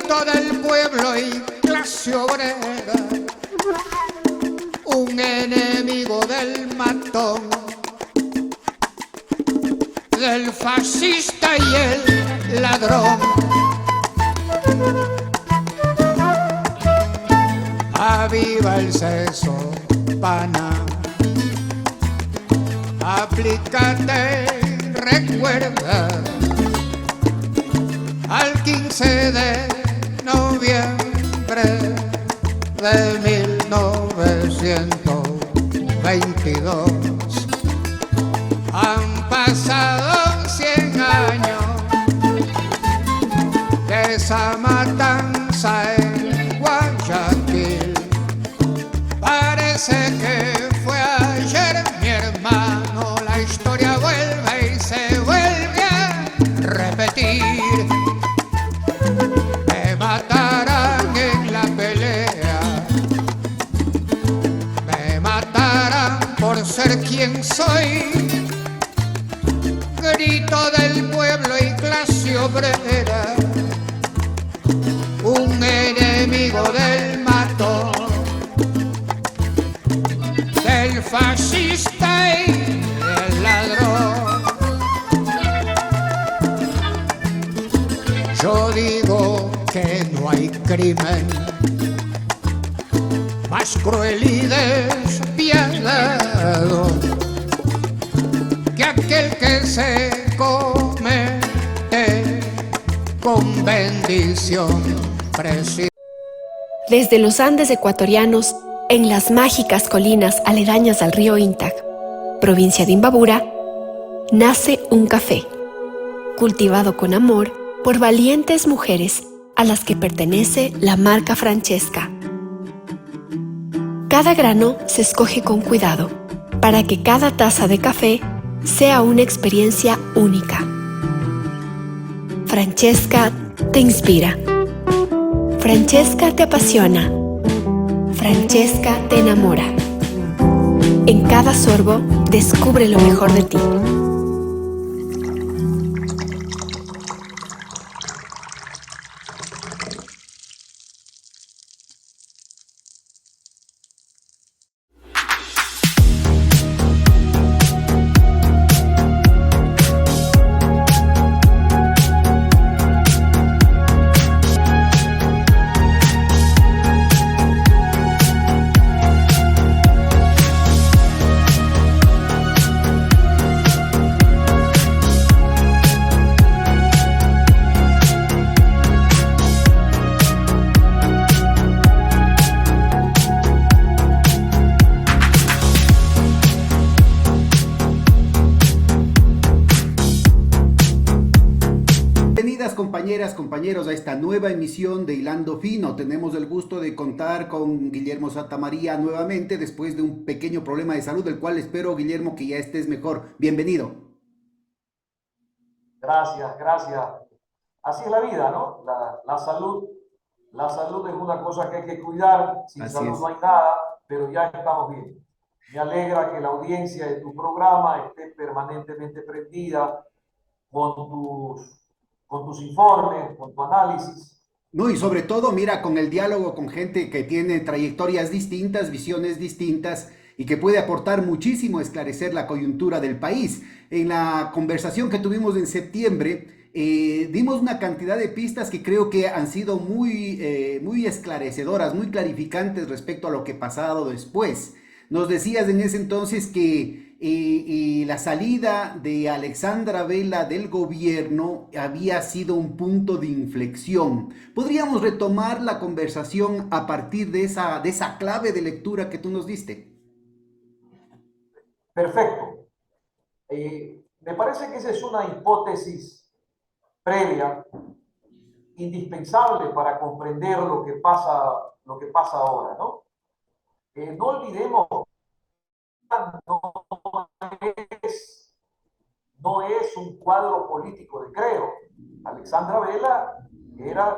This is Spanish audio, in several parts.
grito del pueblo y clase obrera, un enemigo del matón, del fascista y el ladrón. Aviva el seso, pana, aplícate, recuerda al 15 de noviembre de 1922. Han pasado 100 años de esa matanza en Guayaquil. Parece que fue ayer, mi hermano, la historia vuelve y se vuelve a repetir. Me matarán en la pelea, me matarán por ser quien soy. Grito del pueblo y clase obrera, un enemigo del matón, del fascista y del ladrón. Yo digo que no hay crimen más cruel y despiadado que aquel que se comete con bendición presidente. Desde los Andes ecuatorianos, en las mágicas colinas aledañas al río Intac, provincia de Imbabura, nace un café, cultivado con amor por valientes mujeres a las que pertenece la marca Francesca. Cada grano se escoge con cuidado para que cada taza de café sea una experiencia única. Francesca te inspira. Francesca te apasiona. Francesca te enamora. En cada sorbo, descubre lo mejor de ti. Compañeros, a esta nueva emisión de Hilando Fino. Tenemos el gusto de contar con Guillermo Santamaría nuevamente después de un pequeño problema de salud, del cual espero, Guillermo, que ya estés mejor. Bienvenido. Gracias, gracias. Así es la vida, ¿no? La salud es una cosa que hay que cuidar. Sin salud no hay nada, pero ya estamos bien. Me alegra que la audiencia de tu programa esté permanentemente prendida con tus informes, con tu análisis. No, y sobre todo, mira, con el diálogo con gente que tiene trayectorias distintas, visiones distintas y que puede aportar muchísimo a esclarecer la coyuntura del país. En la conversación que tuvimos en septiembre, dimos una cantidad de pistas que creo que han sido muy esclarecedoras, muy clarificantes respecto a lo que ha pasado después. Nos decías en ese entonces que la salida de Alexandra Vela del gobierno había sido un punto de inflexión. ¿Podríamos retomar la conversación a partir de esa clave de lectura que tú nos diste? Perfecto. Me parece que esa es una hipótesis previa, indispensable para comprender lo que pasa ahora, ¿no? No olvidemos, no es un cuadro político de Creo. Alexandra Vela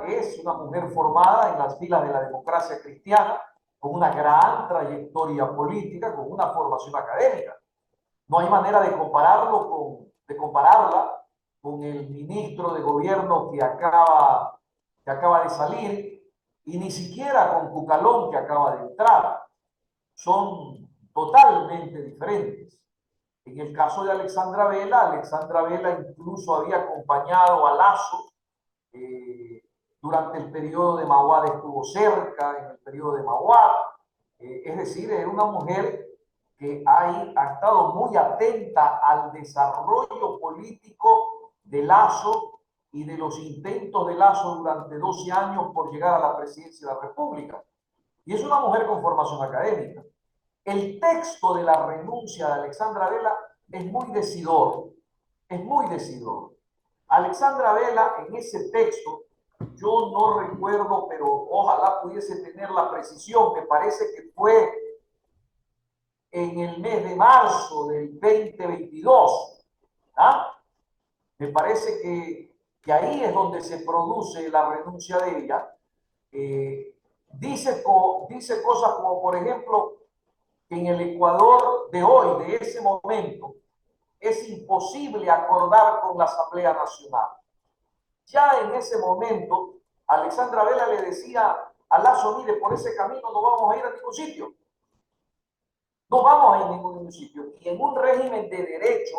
es una mujer formada en las filas de la democracia cristiana, con una gran trayectoria política, con una formación académica. No hay manera de compararla con el ministro de gobierno que acaba que acaba de salir, y ni siquiera con Cucalón, que acaba de entrar. Son totalmente diferentes. En el caso de Alexandra Vela incluso había acompañado a Lasso durante el periodo de Mahuad, estuvo cerca en el periodo de Mahuad. Es decir, es una mujer que ha estado muy atenta al desarrollo político de Lasso y de los intentos de Lasso durante 12 años por llegar a la presidencia de la República. Y es una mujer con formación académica. El texto de la renuncia de Alexandra Vela es muy decidor, es muy decidor. Alexandra Vela, en ese texto, yo no recuerdo, pero ojalá pudiese tener la precisión, me parece que fue en el mes de marzo del 2022, ¿ah? Me parece que ahí es donde se produce la renuncia de ella. Dice cosas como, por ejemplo, que en el Ecuador de hoy, de ese momento, es imposible acordar con la Asamblea Nacional. Ya en ese momento, Alexandra Vela le decía a Lasso, mire, por ese camino no vamos a ir a ningún sitio. No vamos a ir a ningún sitio. Y en un régimen de derecho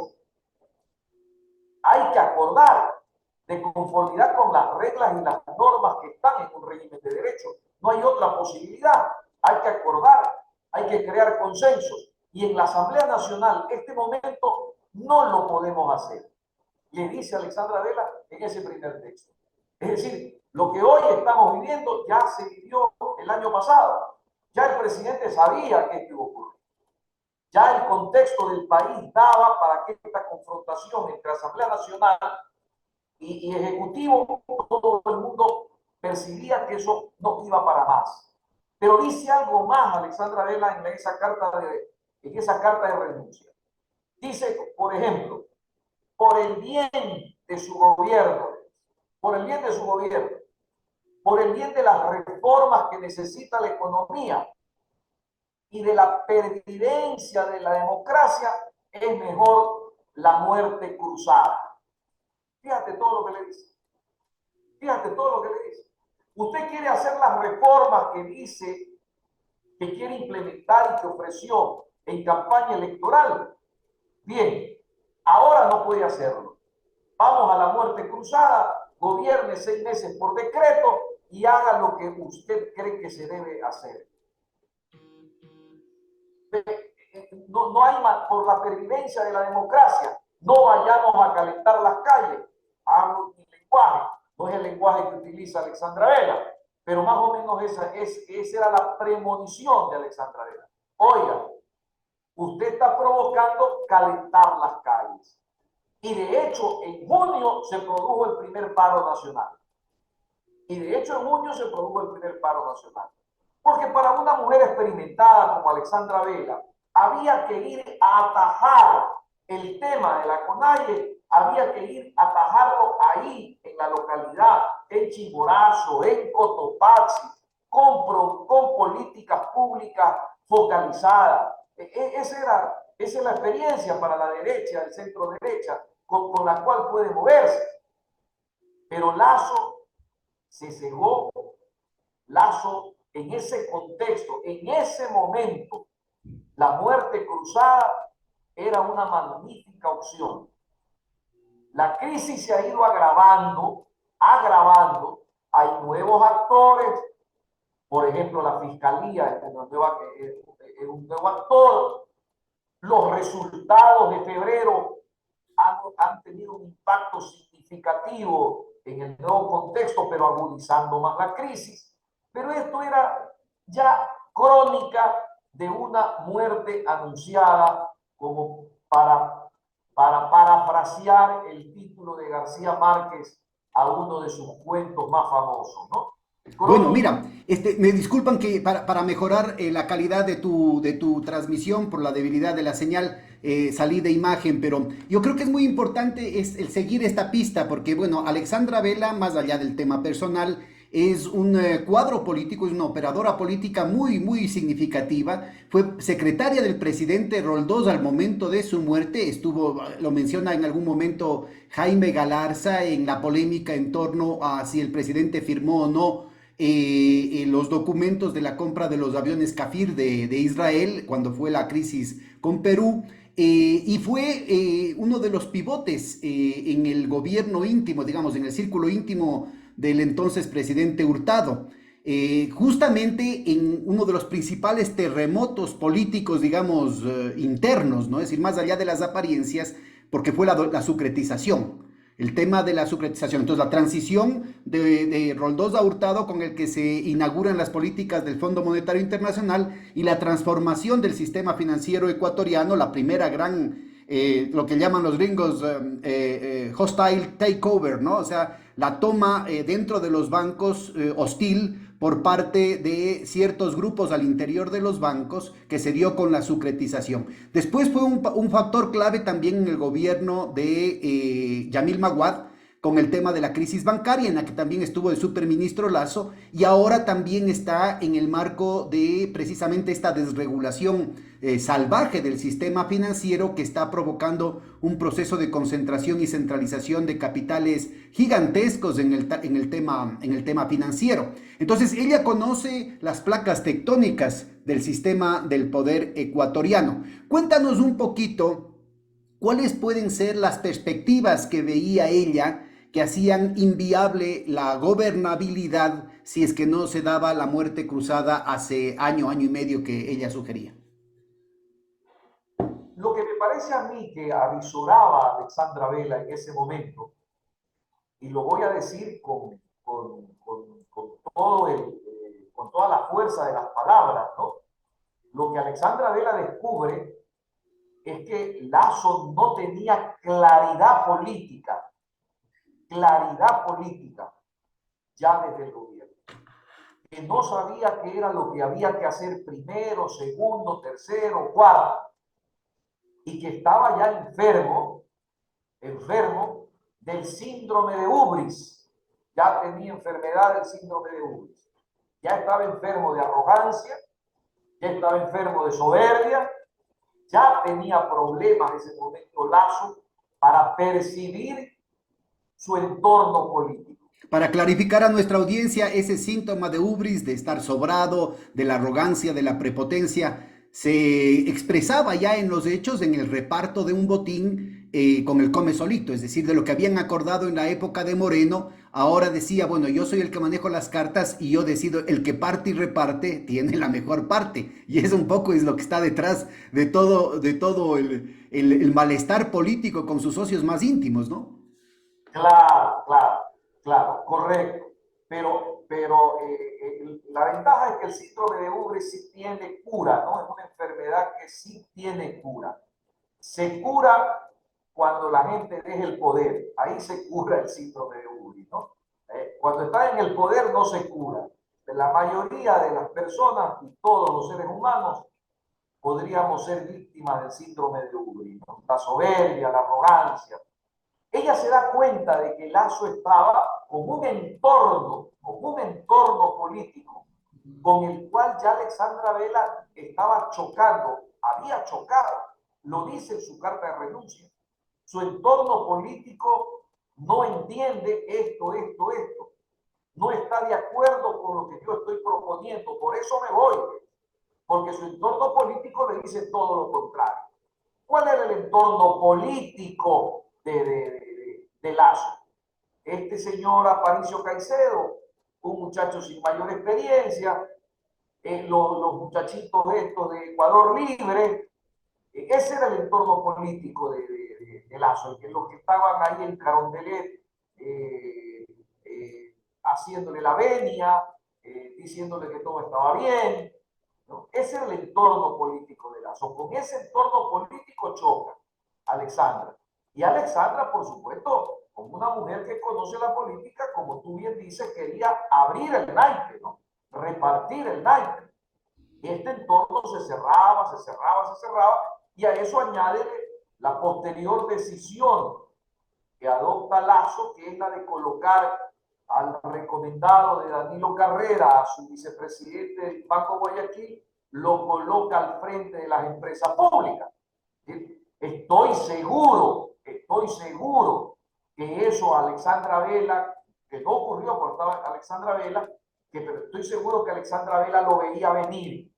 hay que acordar de conformidad con las reglas y las normas que están en un régimen de derecho. No hay otra posibilidad. Hay que acordar, hay que crear consensos. Y en la Asamblea Nacional, este momento, no lo podemos hacer. Le dice Alexandra Vela en ese primer texto. Es decir, lo que hoy estamos viviendo ya se vivió el año pasado. Ya el presidente sabía que esto iba a ocurrir. Ya el contexto del país daba para que esta confrontación entre Asamblea Nacional y Ejecutivo, todo el mundo percibía que eso no iba para más. Pero dice algo más Alexandra Vela en esa carta de renuncia. Dice, por ejemplo, por el bien de su gobierno, por el bien de su gobierno, por el bien de las reformas que necesita la economía y de la pervivencia de la democracia, es mejor la muerte cruzada. Fíjate todo lo que le dice. Fíjate todo lo que le dice. Usted quiere hacer las reformas que dice que quiere implementar y que ofreció en campaña electoral. Bien, ahora no puede hacerlo. Vamos a la muerte cruzada, gobierne 6 meses por decreto y haga lo que usted cree que se debe hacer. No hay más, por la pervivencia de la democracia, no vayamos a calentar las calles. Hablo mi lenguaje, no es el lenguaje que utiliza Alexandra Vela, pero más o menos esa era la premonición de Alexandra Vela. Oiga, usted está provocando calentar las calles. Y de hecho, en junio se produjo el primer paro nacional. Porque para una mujer experimentada como Alexandra Vela, había que ir a atajar el tema de la CONAIE, había que ir a atajarlo ahí, en la localidad, en Chimborazo, en Cotopaxi, con políticas públicas focalizadas. Esa es la experiencia para la derecha, el centro derecha, con la cual puede moverse. Pero Lasso se cegó. Lasso, en ese contexto, en ese momento, la muerte cruzada era una magnífica opción. La crisis se ha ido agravando. Hay nuevos actores, por ejemplo, la Fiscalía es un nuevo actor. Los resultados de febrero han tenido un impacto significativo en el nuevo contexto, pero agudizando más la crisis. Pero esto era ya crónica de una muerte anunciada, como para parafrasear el título de García Márquez a uno de sus cuentos más famosos, ¿no? Bueno, mira, me disculpan que para mejorar la calidad de tu transmisión por la debilidad de la señal, salí de imagen, pero yo creo que es muy importante el seguir esta pista, porque bueno, Alexandra Vela, más allá del tema personal, es un cuadro político, es una operadora política muy, muy significativa. Fue secretaria del presidente Roldós al momento de su muerte. Estuvo, lo menciona en algún momento Jaime Galarza en la polémica en torno a si el presidente firmó o no los documentos de la compra de los aviones Kafir de Israel cuando fue la crisis con Perú. Y fue uno de los pivotes en el gobierno íntimo, digamos, en el círculo íntimo del entonces presidente Hurtado. Justamente en uno de los principales terremotos políticos, digamos, internos, ¿no? Es decir, más allá de las apariencias, porque fue la sucretización, el tema de la sucretización. Entonces, la transición de Roldós a Hurtado, con el que se inauguran las políticas del Fondo Monetario Internacional, y la transformación del sistema financiero ecuatoriano, la primera gran, lo que llaman los gringos hostile takeover, ¿no? O sea, la toma dentro de los bancos hostil por parte de ciertos grupos al interior de los bancos, que se dio con la sucretización. Después fue un factor clave también en el gobierno de Yamil Maguad, con el tema de la crisis bancaria, en la que también estuvo el superministro Lazo, y ahora también está en el marco de precisamente esta desregulación salvaje del sistema financiero, que está provocando un proceso de concentración y centralización de capitales gigantescos en el tema financiero. Entonces, ella conoce las placas tectónicas del sistema del poder ecuatoriano. Cuéntanos un poquito cuáles pueden ser las perspectivas que veía ella, que hacían inviable la gobernabilidad si es que no se daba la muerte cruzada hace año y medio que ella sugería. Lo que me parece a mí que avisoraba Alexandra Vela en ese momento, y lo voy a decir con toda la fuerza de las palabras, ¿no? Lo que Alexandra Vela descubre es que Lazo no tenía claridad política ya desde el gobierno, que no sabía qué era lo que había que hacer primero, segundo, tercero, cuarto, y que estaba ya enfermo del síndrome de Ubris. Ya tenía enfermedad del síndrome de Ubris, ya estaba enfermo de arrogancia, ya estaba enfermo de soberbia, ya tenía problemas en ese momento Lazo para percibir su entorno político. Para clarificar a nuestra audiencia, ese síntoma de ubris, de estar sobrado, de la arrogancia, de la prepotencia, se expresaba ya en los hechos, en el reparto de un botín con el come solito, es decir, de lo que habían acordado en la época de Moreno. Ahora decía, bueno, yo soy el que manejo las cartas y yo decido, el que parte y reparte tiene la mejor parte. Y eso un poco es lo que está detrás de todo el malestar político con sus socios más íntimos, ¿no? Claro, correcto. Pero la ventaja es que el síndrome de Ubris sí tiene cura, ¿no? Es una enfermedad que sí tiene cura. Se cura cuando la gente deja el poder. Ahí se cura el síndrome de Ubris, ¿no? Cuando está en el poder no se cura. La mayoría de las personas y todos los seres humanos podríamos ser víctimas del síndrome de Ubris, ¿no? La soberbia, la arrogancia. Ella se da cuenta de que Lazo estaba con un entorno político con el cual ya Alexandra Vela estaba chocando, había chocado, lo dice en su carta de renuncia. Su entorno político no entiende esto, no está de acuerdo con lo que yo estoy proponiendo, por eso me voy, porque su entorno político le dice todo lo contrario. ¿Cuál era el entorno político de Lazo? Este señor Aparicio Caicedo, un muchacho sin mayor experiencia, los muchachitos estos de Ecuador Libre, ese era el entorno político de Lazo, los que estaban ahí en Carondelet haciéndole la venia, diciéndole que todo estaba bien, ¿no? Ese era el entorno político de Lazo. Con ese entorno político choca Alexandra. Y Alexandra, por supuesto, como una mujer que conoce la política, como tú bien dices, quería abrir el naipe, ¿no? Repartir el naipe. Y este entorno se cerraba, y a eso añade la posterior decisión que adopta Lazo, que es la de colocar al recomendado de Danilo Carrera, a su vicepresidente del Banco Guayaquil, lo coloca al frente de las empresas públicas. Estoy seguro que eso a Alexandra Vela, que no ocurrió por Alexandra Vela, pero estoy seguro que Alexandra Vela lo veía venir,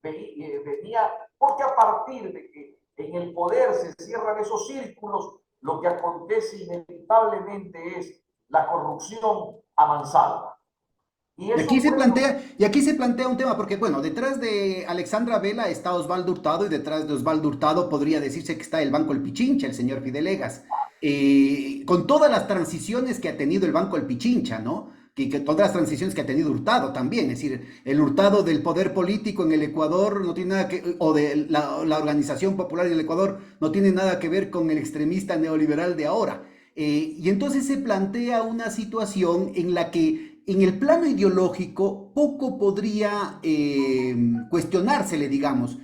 venía, porque a partir de que en el poder se cierran esos círculos, lo que acontece inevitablemente es la corrupción a mansalva. Y aquí se plantea, y aquí se plantea un tema, porque bueno, detrás de Alexandra Vela está Osvaldo Hurtado, y detrás de Osvaldo Hurtado podría decirse que está el Banco El Pichincha, el señor Fidelegas, con todas las transiciones que ha tenido el Banco El Pichincha, ¿no? Que todas las transiciones que ha tenido Hurtado también, es decir, el Hurtado del poder político en el Ecuador no tiene nada que, o de la Organización Popular del Ecuador no tiene nada que ver con el extremista neoliberal de ahora. Y entonces se plantea una situación en la que en el plano ideológico poco podría cuestionársele, digamos,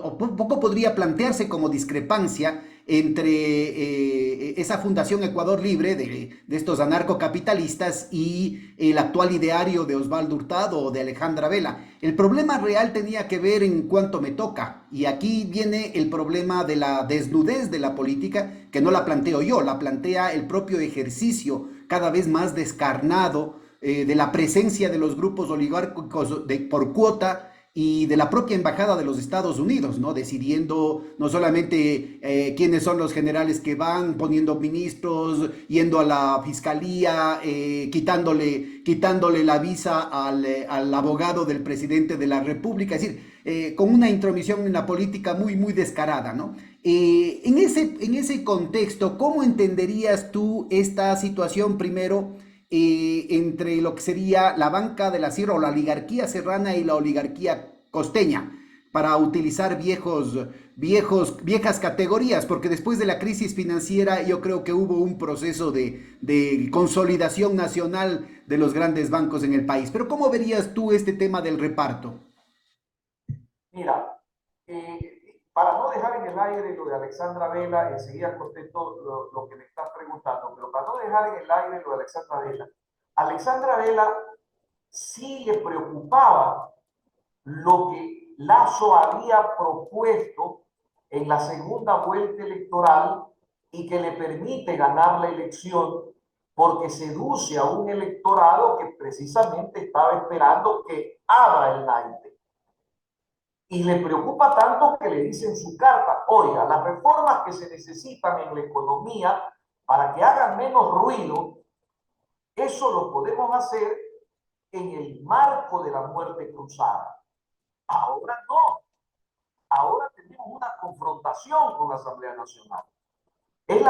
o poco podría plantearse como discrepancia entre esa Fundación Ecuador Libre de estos anarcocapitalistas y el actual ideario de Osvaldo Hurtado o de Alejandra Vela. El problema real tenía que ver en cuanto me toca, y aquí viene el problema de la desnudez de la política, que no la planteo yo, la plantea el propio ejercicio cada vez más descarnado de la presencia de los grupos oligárquicos por cuota y de la propia embajada de los Estados Unidos, ¿no? Decidiendo no solamente quiénes son los generales que van, poniendo ministros, yendo a la fiscalía, quitándole la visa al abogado del presidente de la República, es decir, con una intromisión en la política muy, muy descarada, ¿no? En ese contexto, ¿cómo entenderías tú esta situación primero? Entre lo que sería la banca de la sierra o la oligarquía serrana y la oligarquía costeña, para utilizar viejas categorías, porque después de la crisis financiera yo creo que hubo un proceso de consolidación nacional de los grandes bancos en el país. Pero ¿cómo verías tú este tema del reparto? Mira, para no dejar en el aire lo de Alexandra Vela, enseguida contesto lo que me estás preguntando, pero para no dejar en el aire lo de Alexandra Vela sí le preocupaba lo que Lasso había propuesto en la segunda vuelta electoral y que le permite ganar la elección porque seduce a un electorado que precisamente estaba esperando que abra el naipe. Y le preocupa tanto que le dice en su carta, oiga, las reformas que se necesitan en la economía para que hagan menos ruido, eso lo podemos hacer en el marco de la muerte cruzada. Ahora no. Ahora tenemos una confrontación con la Asamblea Nacional. Es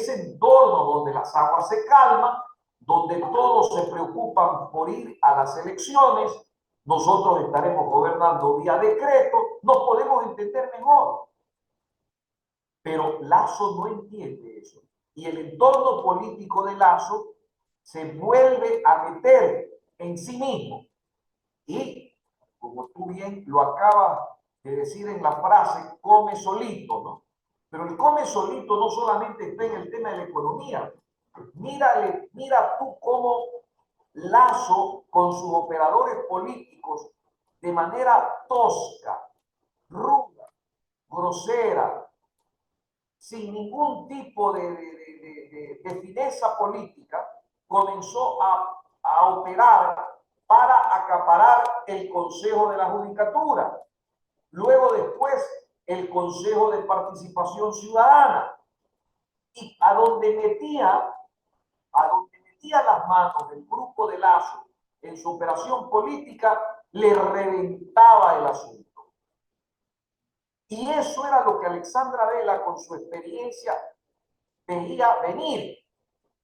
ese entorno donde las aguas se calman, donde todos se preocupan por ir a las elecciones. Nosotros estaremos gobernando vía decreto, nos podemos entender mejor. Pero Lasso no entiende eso. Y el entorno político de Lasso se vuelve a meter en sí mismo. Y, como tú bien lo acabas de decir en la frase, come solito, ¿no? Pero el come solito no solamente está en el tema de la economía. Mira tú cómo Lasso, con sus operadores políticos, de manera tosca, ruda, grosera, sin ningún tipo de fineza política, comenzó a operar para acaparar el Consejo de la Judicatura. Luego después el Consejo de Participación Ciudadana. Y a donde metía las manos del grupo de Lasso en su operación política, le reventaba el asunto. Y eso era lo que Alexandra Vela, con su experiencia, veía venir.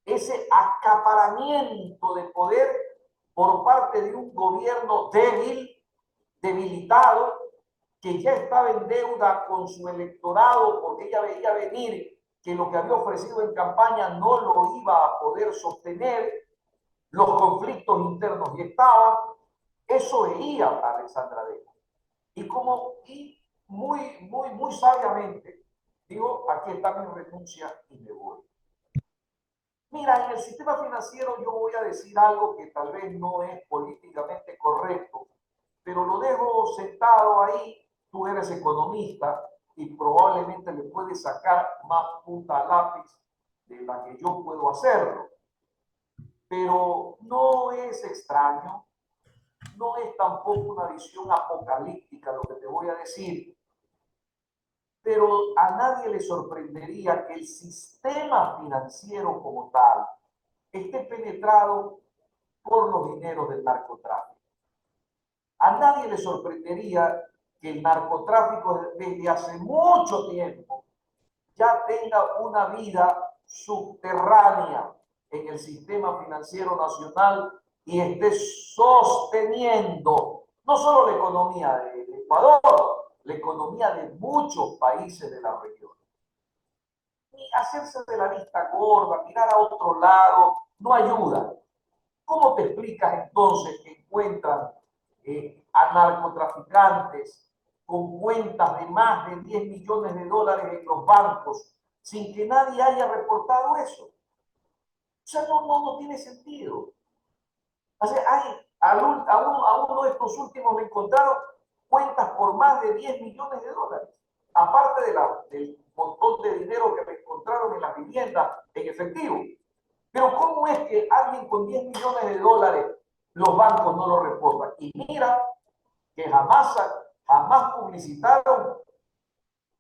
Ese acaparamiento de poder por parte de un gobierno débil, debilitado, que ya estaba en deuda con su electorado porque ella veía venir que lo que había ofrecido en campaña no lo iba a poder sostener, los conflictos internos ya estaban, eso veía Alexandra Vela. Y muy sabiamente, digo, aquí está mi renuncia y me voy. Mira, en el sistema financiero yo voy a decir algo que tal vez no es políticamente correcto, pero lo dejo sentado ahí. Tú eres economista y probablemente le puedes sacar más punta al lápiz de la que yo puedo hacerlo. Pero no es extraño, no es tampoco una visión apocalíptica lo que te voy a decir, pero a nadie le sorprendería que el sistema financiero como tal esté penetrado por los dineros del narcotráfico. A nadie le sorprendería que el narcotráfico desde hace mucho tiempo ya tenga una vida subterránea en el sistema financiero nacional y esté sosteniendo no solo la economía de Ecuador, la economía de muchos países de la región. Y hacerse de la vista gorda, mirar a otro lado, no ayuda. ¿Cómo te explicas entonces que encuentran a narcotraficantes con cuentas de más de 10 millones de dólares en los bancos sin que nadie haya reportado eso? O sea, no tiene sentido. O sea, a uno de estos últimos le encontraron cuentas por más de 10 millones de dólares. Aparte del montón de dinero que me encontraron en las viviendas en efectivo. Pero ¿cómo es que alguien con 10 millones de dólares los bancos no lo reportan? Y mira que jamás publicitaron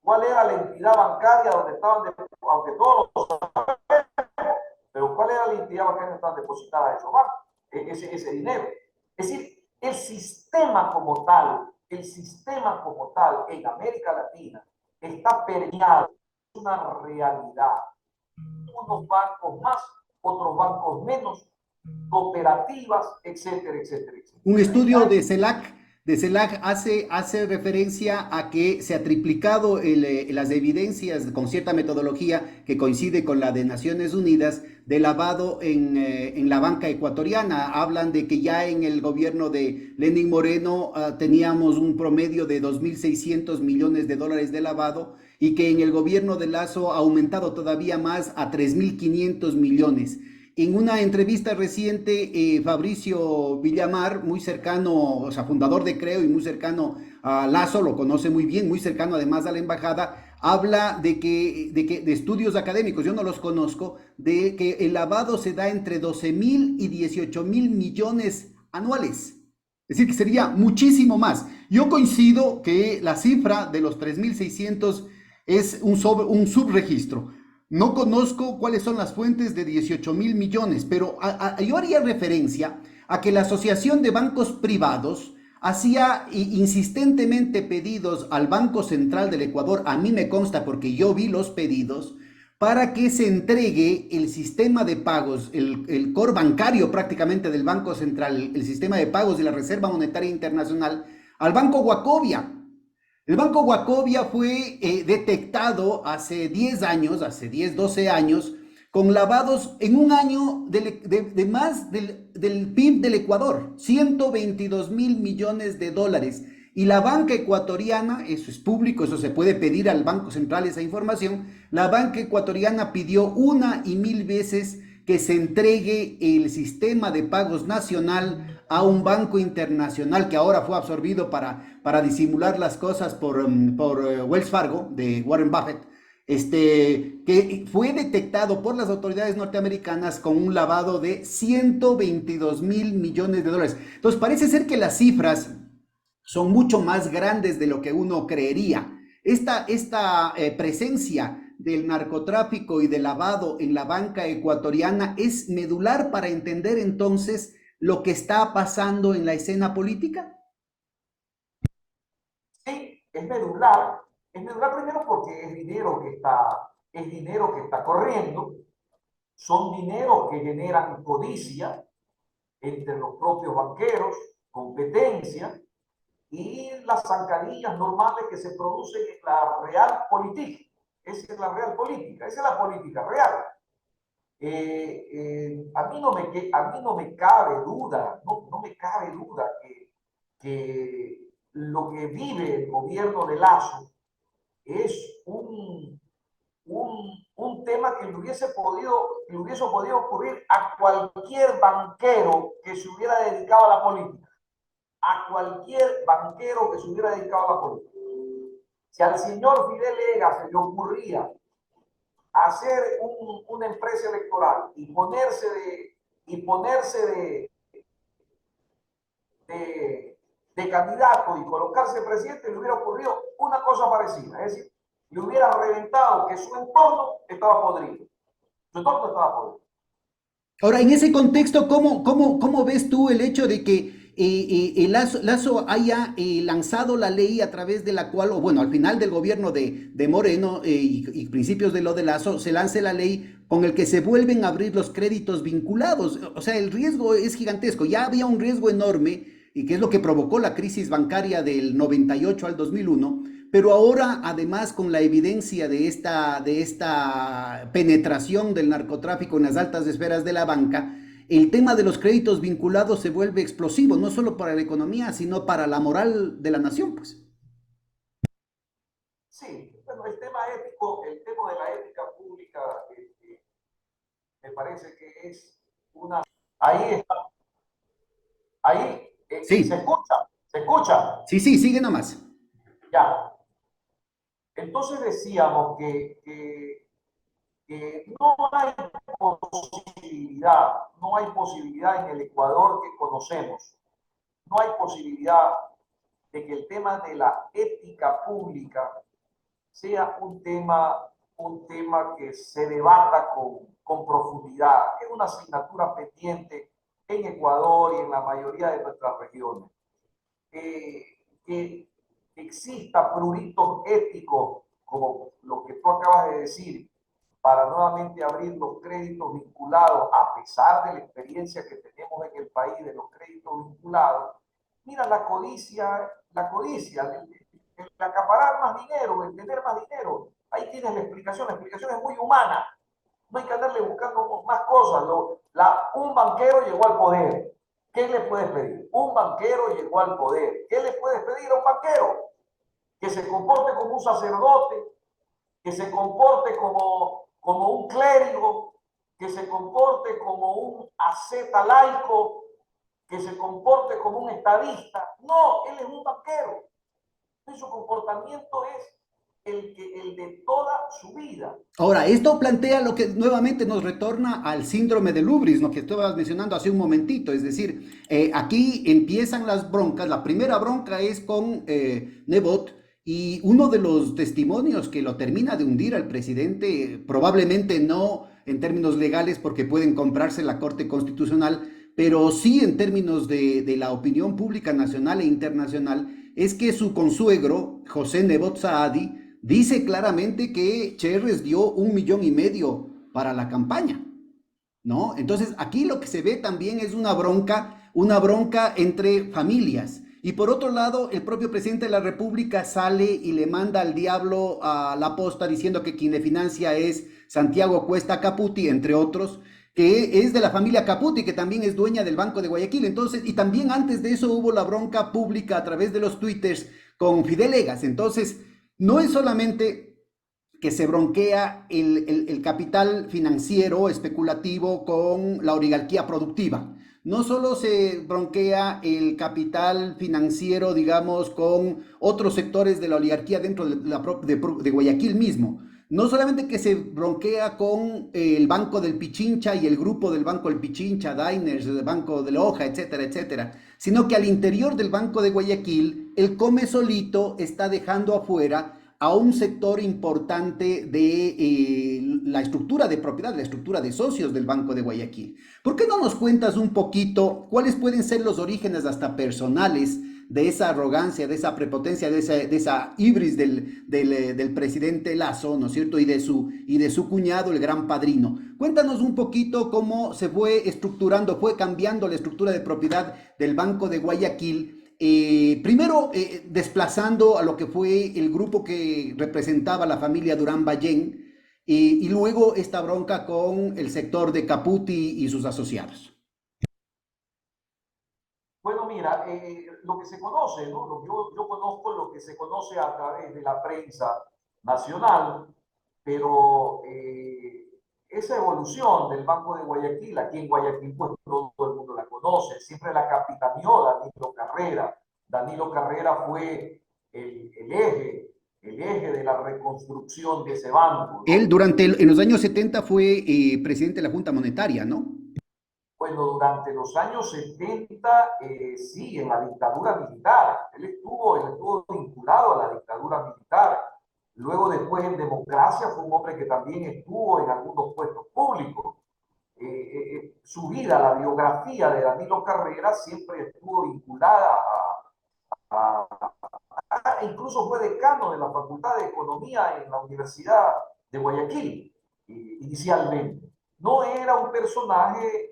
cuál era la entidad bancaria donde estaban, aunque todos lo sabemos, pero cuál era la entidad bancaria donde estaban depositadas esos bancos, ese dinero. Es decir, el sistema como tal en América Latina está permeado, es una realidad. Unos bancos más, otros bancos menos, cooperativas, etcétera, etcétera, etcétera. Un estudio de CELAC hace referencia a que se ha triplicado las evidencias con cierta metodología que coincide con la de Naciones Unidas de lavado en la banca ecuatoriana. Hablan de que ya en el gobierno de Lenín Moreno teníamos un promedio de 2.600 millones de dólares de lavado y que en el gobierno de Lazo ha aumentado todavía más a 3.500 millones. En una entrevista reciente, Fabricio Villamar, muy cercano, o sea, fundador de Creo y muy cercano a Lazo, lo conoce muy bien, muy cercano además a la embajada, habla de estudios académicos, yo no los conozco, de que el lavado se da entre 12.000 y 18.000 millones anuales. Es decir, que sería muchísimo más. Yo coincido que la cifra de los 3.600 es un subregistro. No conozco cuáles son las fuentes de 18.000 millones, pero yo haría referencia a que la Asociación de Bancos Privados hacía insistentemente pedidos al Banco Central del Ecuador, a mí me consta porque yo vi los pedidos, para que se entregue el sistema de pagos, el core bancario prácticamente del Banco Central, el sistema de pagos de la Reserva Monetaria Internacional, al Banco Wachovia. El Banco Wachovia fue detectado hace 10 años, hace 10, 12 años, con lavados en un año de más del PIB del Ecuador, 122.000 millones de dólares. Y la banca ecuatoriana, eso es público, eso se puede pedir al Banco Central esa información, la banca ecuatoriana pidió 1,000 veces que se entregue el sistema de pagos nacional a un banco internacional que ahora fue absorbido para disimular las cosas por Wells Fargo, de Warren Buffett, que fue detectado por las autoridades norteamericanas con un lavado de 122.000 millones de dólares. Entonces parece ser que las cifras son mucho más grandes de lo que uno creería. Esta presencia del narcotráfico y del lavado en la banca ecuatoriana es medular para entender entonces lo que está pasando en la escena política. Sí, es medular. Es medular primero porque es dinero que está corriendo, son dineros que generan codicia entre los propios banqueros, competencia, y las zancadillas normales que se producen en la real política. Esa es la real política, esa es la política real. A mí no me cabe duda, no me cabe duda que lo que vive el gobierno de Lazo es un tema que le hubiese podido ocurrir a cualquier banquero que se hubiera dedicado a la política. A cualquier banquero que se hubiera dedicado a la política. Si al señor Fidel Ega se le ocurría hacer una empresa electoral y ponerse de candidato y colocarse presidente, le hubiera ocurrido una cosa parecida. Es decir, le hubiera reventado que su entorno estaba podrido. Su entorno estaba podrido. Ahora, en ese contexto, ¿cómo ves tú el hecho de que Lazo haya lanzado la ley a través de la cual, o bueno, al final del gobierno de Moreno y principios de lo de Lazo, se lance la ley con el que se vuelven a abrir los créditos vinculados? O sea, el riesgo es gigantesco. Ya había un riesgo enorme, y que es lo que provocó la crisis bancaria del 98 al 2001, pero ahora, además, con la evidencia de esta penetración del narcotráfico en las altas esferas de la banca, el tema de los créditos vinculados se vuelve explosivo, no solo para la economía, sino para la moral de la nación, pues. Sí, bueno, el tema ético, el tema de la ética pública, me parece que es una... Ahí está, ahí, Sí, se escucha, sí, sí, sigue nomás. ya. Entonces decíamos que no hay no hay posibilidad en el Ecuador que conocemos, no hay posibilidad de que el tema de la ética pública sea un tema que se debata con profundidad. Es una asignatura pendiente en Ecuador y en la mayoría de nuestras regiones. Que exista pruritos éticos, como lo que tú acabas de decir, para nuevamente abrir los créditos vinculados, a pesar de la experiencia que tenemos en el país de los créditos vinculados. Mira, la codicia, el acaparar más dinero, el tener más dinero, ahí tienes la explicación es muy humana. No hay que andarle buscando más cosas. Un banquero llegó al poder. ¿Qué le puedes pedir? Un banquero llegó al poder. ¿Qué le puedes pedir a un banquero? Que se comporte como un sacerdote, que se comporte como un clérigo, que se comporte como un asceta laico, que se comporte como un estadista. No, él es un banquero. Y su comportamiento es el de toda su vida. Ahora, esto plantea lo que nuevamente nos retorna al síndrome de Lubris, lo que estabas mencionando hace un momentito, es decir, aquí empiezan las broncas. La primera bronca es con Nebot, y uno de los testimonios que lo termina de hundir al presidente, probablemente no en términos legales porque pueden comprarse la Corte Constitucional, pero sí en términos de la opinión pública nacional e internacional, es que su consuegro, José Nebot Saadi, dice claramente que Cherres dio 1,5 millones para la campaña, ¿no? Entonces aquí lo que se ve también es una bronca entre familias. Y por otro lado, el propio presidente de la República sale y le manda al diablo a la posta diciendo que quien le financia es Santiago Cuesta Caputi, entre otros, que es de la familia Caputi, que también es dueña del Banco de Guayaquil. Entonces, y también antes de eso hubo la bronca pública a través de los twitters con Fidel Egas. Entonces, no es solamente que se bronquea el capital financiero especulativo con la oligarquía productiva. No solo se bronquea el capital financiero, digamos, con otros sectores de la oligarquía dentro de Guayaquil mismo. No solamente que se bronquea con el Banco del Pichincha y el grupo del Banco del Pichincha, Diners, el Banco de Loja, etcétera, etcétera, sino que al interior del Banco de Guayaquil, el Come Solito está dejando afuera a un sector importante de la estructura de propiedad, la estructura de socios del Banco de Guayaquil. ¿Por qué no nos cuentas un poquito cuáles pueden ser los orígenes hasta personales de esa arrogancia, de esa prepotencia, de esa ibris del presidente Lazo, ¿no es cierto? Y de su cuñado, el gran padrino. Cuéntanos un poquito cómo se fue estructurando, fue cambiando la estructura de propiedad del Banco de Guayaquil. Primero desplazando a lo que fue el grupo que representaba la familia Durán Ballén, y luego esta bronca con el sector de Caputi y sus asociados. Bueno, mira, lo que se conoce, ¿no? Yo conozco lo que se conoce a través de la prensa nacional, pero esa evolución del Banco de Guayaquil, aquí en Guayaquil, pues todo el mundo la conoce, siempre la capitaneó Danilo Carrera. Danilo Carrera fue el eje de la reconstrucción de ese banco, Él ¿no? en los años 70 fue presidente de la Junta Monetaria, ¿no? Bueno, durante los años 70, sí, en la dictadura militar. Él estuvo vinculado a la dictadura militar. Luego, después, en democracia, fue un hombre que también estuvo en algunos puestos públicos. Su vida, la biografía de Danilo Carrera siempre estuvo vinculada incluso fue decano de la Facultad de Economía en la Universidad de Guayaquil, inicialmente. No era un personaje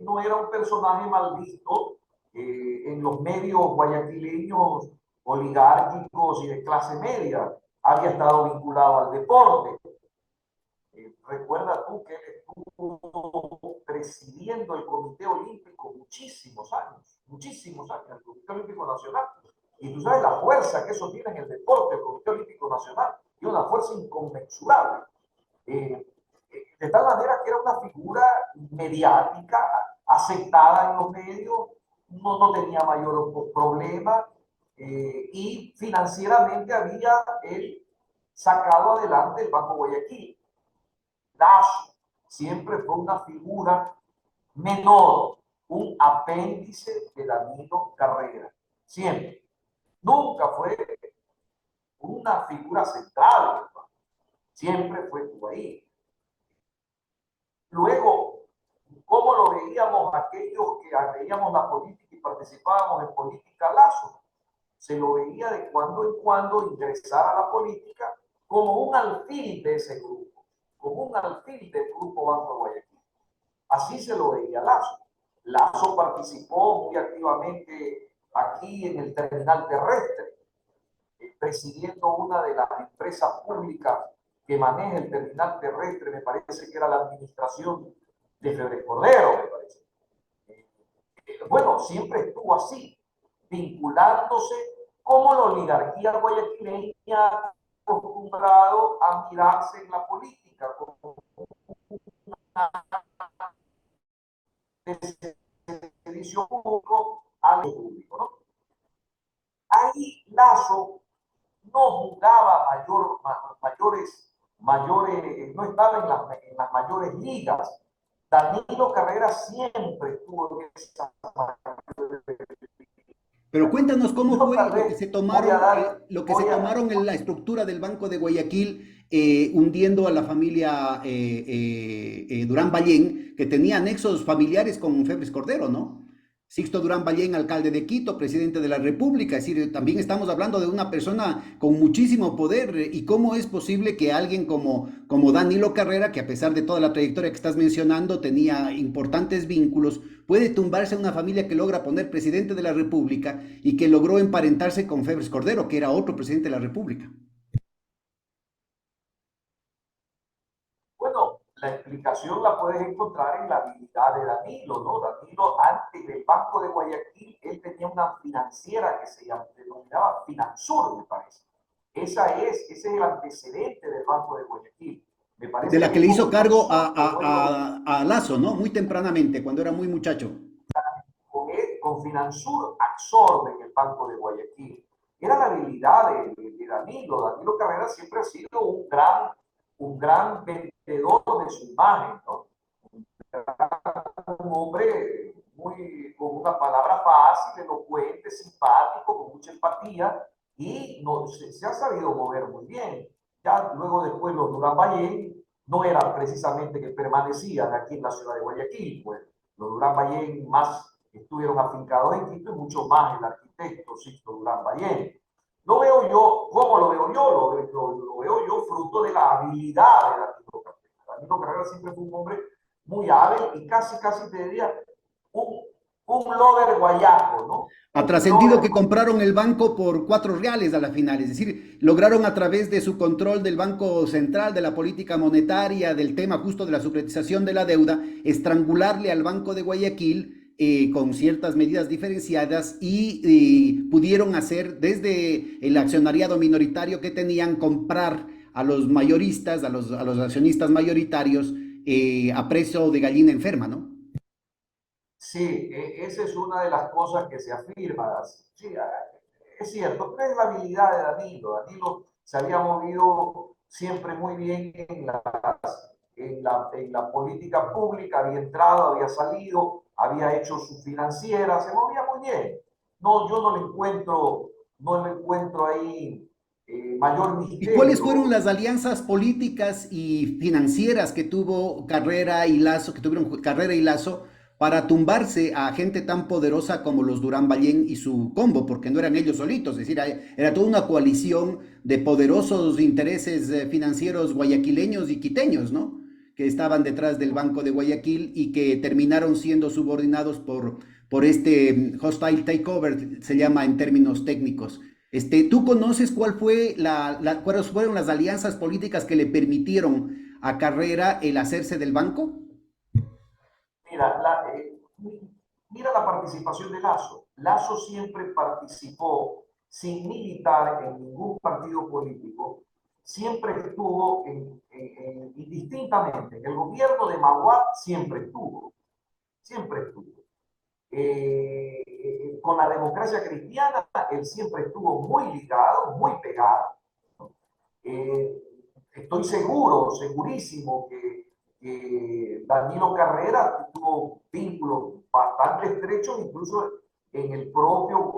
mal visto en los medios guayaquileños oligárquicos y de clase media. Había estado vinculado al deporte. Recuerda tú que él estuvo presidiendo el Comité Olímpico muchísimos años, el Comité Olímpico Nacional. Y tú sabes la fuerza que eso tiene en el deporte, el Comité Olímpico Nacional, y una fuerza inconmensurable. De tal manera que era una figura mediática, aceptada en los medios, no tenía mayor problema, y financieramente había él sacado adelante el Banco Guayaquil. Lazo siempre fue una figura menor, un apéndice de Danilo Carrera, siempre. Nunca fue una figura central, siempre fue ahí. Luego, ¿cómo lo veíamos aquellos que veíamos la política y participábamos en política? Lazo se lo veía de cuando en cuando ingresar a la política como un alfil de ese grupo, como un alfil del Grupo Banco Guayaquil. Así se lo veía Lazo. Lazo participó muy activamente aquí en el terminal terrestre, presidiendo una de las empresas públicas que maneja el terminal terrestre, me parece que era la administración de Febres Cordero, me parece. Bueno, siempre estuvo así, vinculándose como la oligarquía guayaquileña acostumbrado a mirarse en la política como una servicio público al público, ¿no? Ahí Lazo no jugaba no estaba en las mayores ligas. Danilo Carrera siempre estuvo en esa. Pero cuéntanos cómo Yo fue tal lo que vez se voy a tomaron, dar, lo que se tomaron en la estructura del Banco de Guayaquil, hundiendo a la familia Durán Ballén, que tenía nexos familiares con Febres Cordero, ¿no? Sixto Durán Ballén, alcalde de Quito, presidente de la República, es decir, también estamos hablando de una persona con muchísimo poder, y cómo es posible que alguien como Danilo Carrera, que a pesar de toda la trayectoria que estás mencionando, tenía importantes vínculos, puede tumbarse a una familia que logra poner presidente de la República y que logró emparentarse con Febres Cordero, que era otro presidente de la República. bueno, la explicación la puedes encontrar en la habilidad de Danilo, ¿no? Danilo, antes del Banco de Guayaquil, él tenía una financiera que se denominaba Finansur, me parece. Ese es el antecedente del Banco de Guayaquil. Me De parece la que que le hizo cargo a a Lazo, ¿no? Muy tempranamente, cuando era muy muchacho. con Finansur absorben el Banco de Guayaquil. Era la habilidad de Danilo. Danilo Carrera siempre ha sido un gran vendedor de su imagen, ¿no? Un hombre con una palabra fácil, elocuente, simpático, con mucha empatía, y no, se ha sabido mover muy bien. Ya luego después los Durán Ballén no eran precisamente que permanecían aquí en la ciudad de Guayaquil, pues los Durán Ballén más estuvieron afincados en Quito y mucho más el arquitecto Sixto Durán Ballén. Lo veo yo, ¿cómo lo veo yo? Lo veo yo fruto de la habilidad de Danilo Carrera. Danilo Carrera siempre fue un hombre muy hábil y casi te diría un lover guayaco, ¿no? Ha trascendido que compraron el banco por 4 reales a la final, es decir, lograron a través de su control del Banco Central, de la política monetaria, del tema justo de la securitización de la deuda, estrangularle al Banco de Guayaquil con ciertas medidas diferenciadas, y pudieron hacer desde el accionariado minoritario que tenían, comprar a los mayoristas, a los accionistas mayoritarios, a precio de gallina enferma, ¿no? Sí, esa es una de las cosas que se afirma. Sí, es cierto, pero es la habilidad de Danilo. Danilo se había movido siempre muy bien en la política pública, había entrado, había salido, había hecho su financiera, se movía muy bien. No, yo no le encuentro ahí mayor ¿Y cuáles fueron misterio. las alianzas políticas y financieras que tuvo Carrera y Lazo, que tuvieron Carrera y Lazo para tumbarse a gente tan poderosa como los Durán Ballén y su combo? Porque no eran ellos solitos, es decir, era toda una coalición de poderosos intereses financieros guayaquileños y quiteños, ¿no? Que estaban detrás del Banco de Guayaquil y que terminaron siendo subordinados por este hostile takeover, se llama en términos técnicos. ¿Tú conoces cuál fue cuáles fueron las alianzas políticas que le permitieron a Carrera el hacerse del banco? Mira, mira la participación de Lazo. Lazo siempre participó sin militar en ningún partido político, siempre estuvo indistintamente. En el gobierno de Maguad siempre estuvo. Con la democracia cristiana, él siempre estuvo muy ligado, muy pegado. Eh, Estoy seguro, segurísimo que Danilo Carrera tuvo vínculos bastante estrechos, incluso en el propio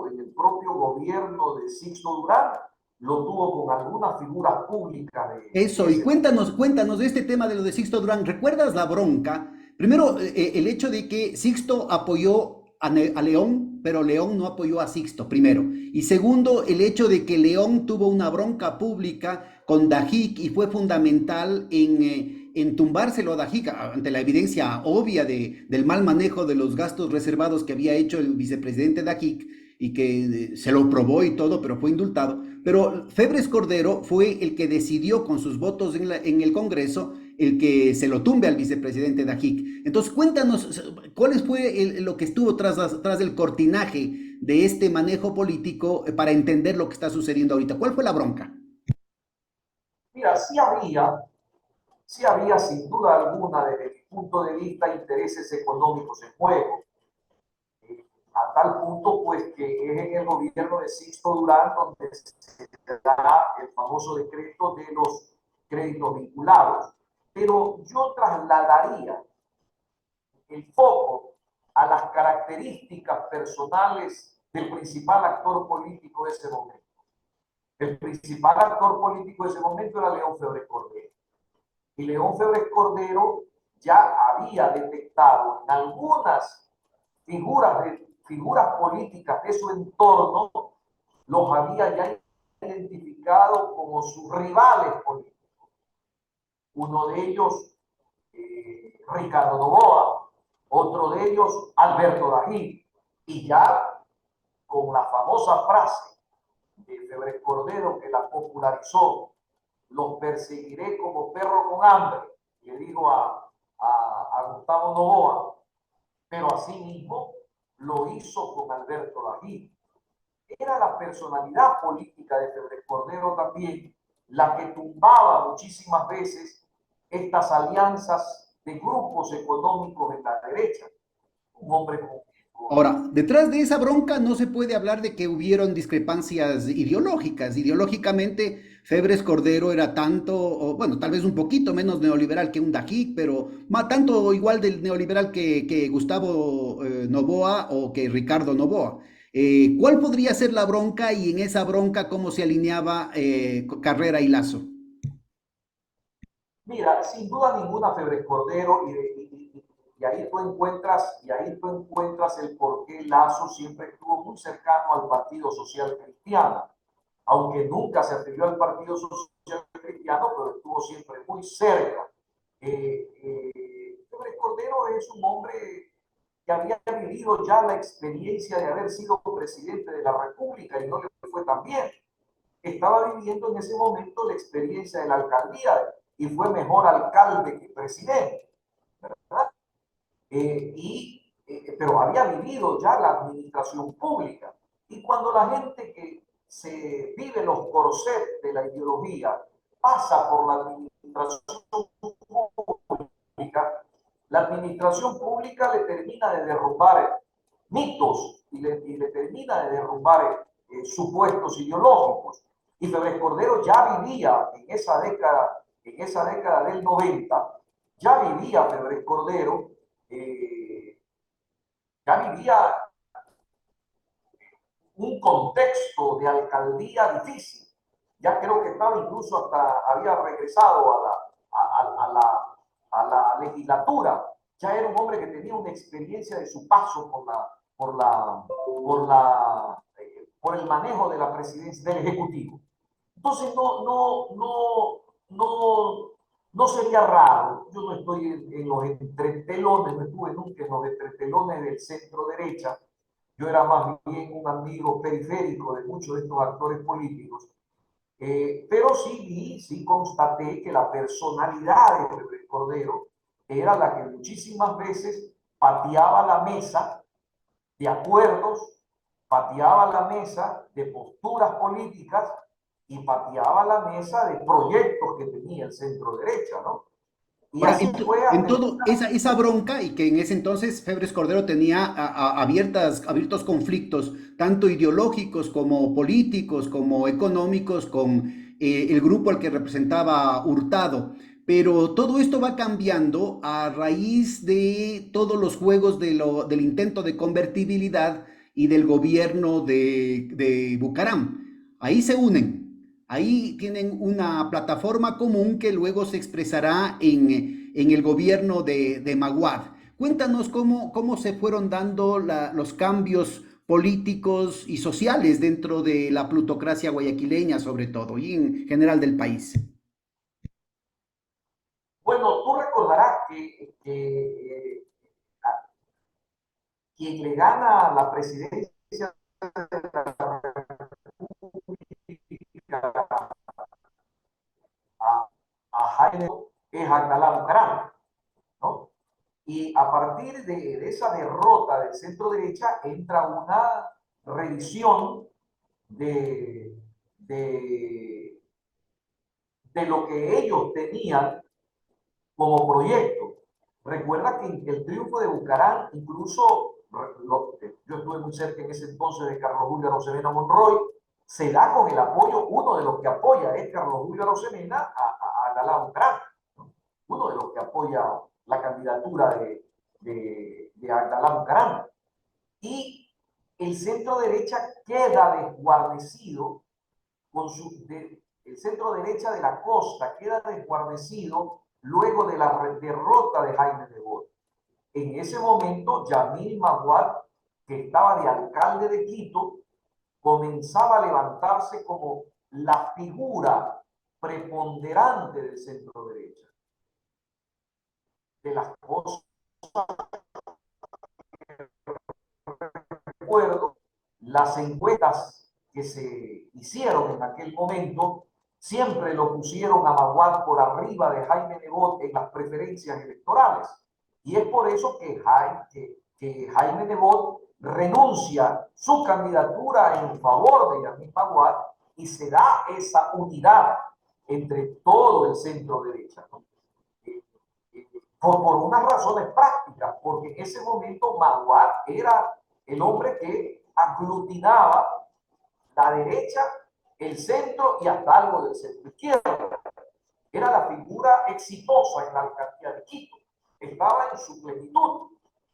gobierno de Sixto Durán, lo tuvo con algunas figuras públicas de Eso, y ese momento. cuéntanos de este tema de lo de Sixto Durán. ¿Recuerdas la bronca? Primero, el hecho de que Sixto apoyó a León, pero León no apoyó a Sixto, primero. Y segundo, el hecho de que León tuvo una bronca pública con Dajic y fue fundamental en tumbárselo a Dajic ante la evidencia obvia del mal manejo de los gastos reservados que había hecho el vicepresidente Dajic y que se lo probó y todo, pero fue indultado. Pero Febres Cordero fue el que decidió con sus votos en el Congreso el que se lo tumbe al vicepresidente Dajic. Entonces, cuéntanos, ¿cuál fue lo que estuvo tras del cortinaje de este manejo político para entender lo que está sucediendo ahorita? ¿Cuál fue la bronca? Mira, sí había sin duda alguna, desde mi punto de vista, intereses económicos en juego. A tal punto, pues, que es en el gobierno de Sixto Durán donde se da el famoso decreto de los créditos vinculados. Pero yo trasladaría el foco a las características personales del principal actor político de ese momento. El principal actor político de ese momento era León Febres Cordero. Y León Febres Cordero ya había detectado en algunas figuras políticas de su entorno, los había ya identificado como sus rivales políticos. Uno de ellos, Ricardo Noboa, otro de ellos, Alberto Dají, y ya con la famosa frase de Febres Cordero que la popularizó: los perseguiré como perro con hambre, le digo a Gustavo Noboa, pero asimismo lo hizo con Alberto Dají. Era la personalidad política de Febres Cordero también la que tumbaba muchísimas veces estas alianzas de grupos económicos en la derecha. Un hombre con Ahora, detrás de esa bronca no se puede hablar de que hubieron discrepancias ideológicas. Ideológicamente, Febres Cordero era tanto, o bueno, tal vez un poquito menos neoliberal que un Dajic, pero más tanto igual del neoliberal que Gustavo Noboa o que Ricardo Noboa. ¿Cuál podría ser la bronca y en esa bronca cómo se alineaba Carrera y Lazo? Mira, sin duda ninguna, Febres Cordero, y ahí tú encuentras el por qué Lazo siempre estuvo muy cercano al Partido Social Cristiano, aunque nunca se afilió al Partido Social Cristiano, pero estuvo siempre muy cerca. Febres Cordero es un hombre que había vivido ya la experiencia de haber sido presidente de la República y no le fue tan bien. Estaba viviendo en ese momento la experiencia de la alcaldía y fue mejor alcalde que presidente, ¿verdad? Pero había vivido ya la administración pública. Y cuando la gente que se vive los corsets de la ideología pasa por la administración pública, la administración pública le termina de derrumbar mitos y le termina de derrumbar supuestos ideológicos. Y Febres Cordero ya vivía en esa década del 90, ya vivía Febres Cordero, ya vivía un contexto de alcaldía difícil. Ya creo que estaba incluso hasta, había regresado a la legislatura. Ya era un hombre que tenía una experiencia de su paso por el manejo de la presidencia del Ejecutivo. Entonces no sería raro. Yo no estoy en los entretelones, no estuve nunca en los entretelones del centro derecha. Yo era más bien un amigo periférico de muchos de estos actores políticos. Pero sí constaté que la personalidad de Febres Cordero era la que muchísimas veces pateaba la mesa de acuerdos, pateaba la mesa de posturas políticas y pateaba la mesa de proyectos que tenía el centro derecha, ¿no? Y Ahora, así fue en todo esa bronca, y que en ese entonces Febres Cordero tenía abiertos conflictos, tanto ideológicos como políticos, como económicos, con el grupo al que representaba Hurtado. Pero todo esto va cambiando a raíz de todos los juegos del intento de convertibilidad y del gobierno de Bucaram. Ahí se unen. Ahí tienen una plataforma común que luego se expresará en el gobierno de Maguad. Cuéntanos cómo se fueron dando los cambios políticos y sociales dentro de la plutocracia guayaquileña, sobre todo, y en general del país. Bueno, tú recordarás que quien le gana la presidencia de la República a Jaime es Agdalá Bucaram, ¿no? Y a partir de esa derrota del centro derecha entra una revisión de, de, de lo que ellos tenían como proyecto. Recuerda que el triunfo de Bucaram, incluso yo estuve muy cerca en ese entonces de Carlos Julio Arosemena Monroy, se da con el apoyo, uno de los que apoya es Carlos Julio Arosemena a Agdalá Bucaram, ¿no? Uno de los que apoya la candidatura de Agdalá Bucaram. Y el centro derecha queda desguarnecido el centro derecha de la costa queda desguarnecido luego de la derrota de Jaime Nebot. En ese momento, Yamil Maguad, que estaba de alcalde de Quito, comenzaba a levantarse como la figura preponderante del centro derecha. De las cosas que recuerdo, las encuestas que se hicieron en aquel momento siempre lo pusieron a Maguad por arriba de Jaime Nebot en las preferencias electorales. Y es por eso que Jaime Nebot renuncia su candidatura en favor de Yamil Maguad y se da esa unidad entre todo el centro derecha, ¿no? Por unas razones prácticas, porque en ese momento Maguad era el hombre que aglutinaba la derecha, el centro y hasta algo del centro izquierdo. Era la figura exitosa en la alcaldía de Quito. Estaba en su plenitud.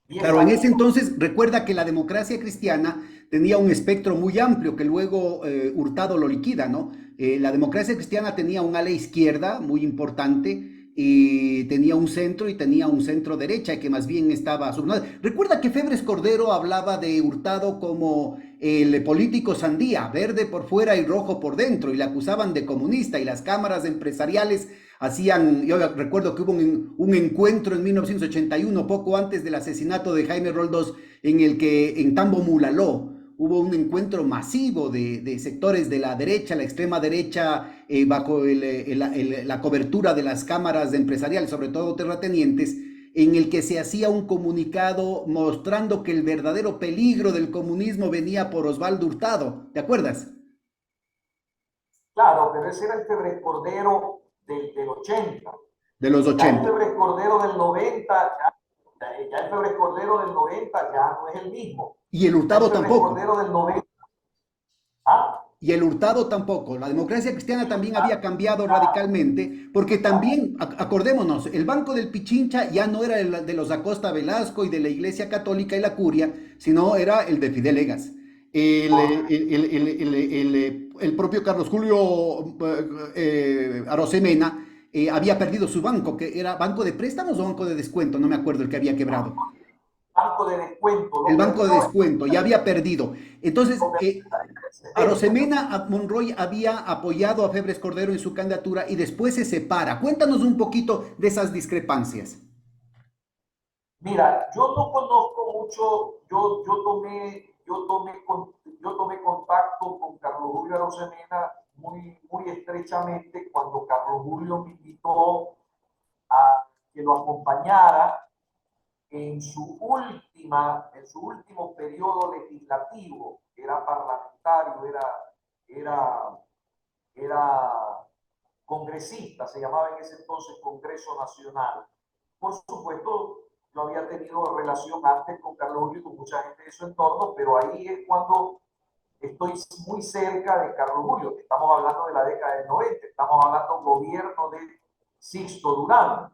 Claro, en ese entonces recuerda que la democracia cristiana tenía un espectro muy amplio que luego Hurtado lo liquida, ¿no? La democracia cristiana tenía un ala izquierda muy importante, y tenía un centro y tenía un centro derecha que más bien estaba subordinado. Recuerda que Febres Cordero hablaba de Hurtado como el político sandía, verde por fuera y rojo por dentro, y le acusaban de comunista, y las cámaras empresariales hacían, yo recuerdo que hubo un encuentro en 1981, poco antes del asesinato de Jaime Roldós, en el que en Tambo Mulaló hubo un encuentro masivo de sectores de la derecha, la extrema derecha, bajo la cobertura de las cámaras empresariales, sobre todo terratenientes, en el que se hacía un comunicado mostrando que el verdadero peligro del comunismo venía por Osvaldo Hurtado. ¿Te acuerdas? Claro, pero ese era el Febres Cordero del 80. De los Ya el 80. Febres Cordero del 90, ya el Febres Cordero del 90 ya no es el mismo. Y el Ya el Hurtado Febres tampoco. Cordero del 90. ¿Ah? Y el Hurtado tampoco. La democracia cristiana también había cambiado radicalmente, porque también, acordémonos, el Banco del Pichincha ya no era el de los Acosta Velasco y de la Iglesia Católica y la Curia, sino era el de Fidel Egas. El propio Carlos Julio Arosemena había perdido su banco, que era banco de préstamos o banco de descuento, no me acuerdo el que había quebrado. Banco de descuento, El lo banco de perdió. descuento, ya había perdido. Entonces, Lo perdió. Arosemena Monroy había apoyado a Febres Cordero en su candidatura y después se separa. Cuéntanos un poquito de esas discrepancias. Mira, yo no conozco mucho, yo tomé contacto con Carlos Julio Arosemena muy estrechamente cuando Carlos Julio me invitó a que lo acompañara en su último periodo legislativo. Era parlamentario, era congresista, se llamaba en ese entonces Congreso Nacional. Por supuesto, yo había tenido relación antes con Carlos Julio y con mucha gente de su entorno, pero ahí es cuando estoy muy cerca de Carlos Julio. Estamos hablando de la década del 90, estamos hablando del gobierno de Sixto Durán.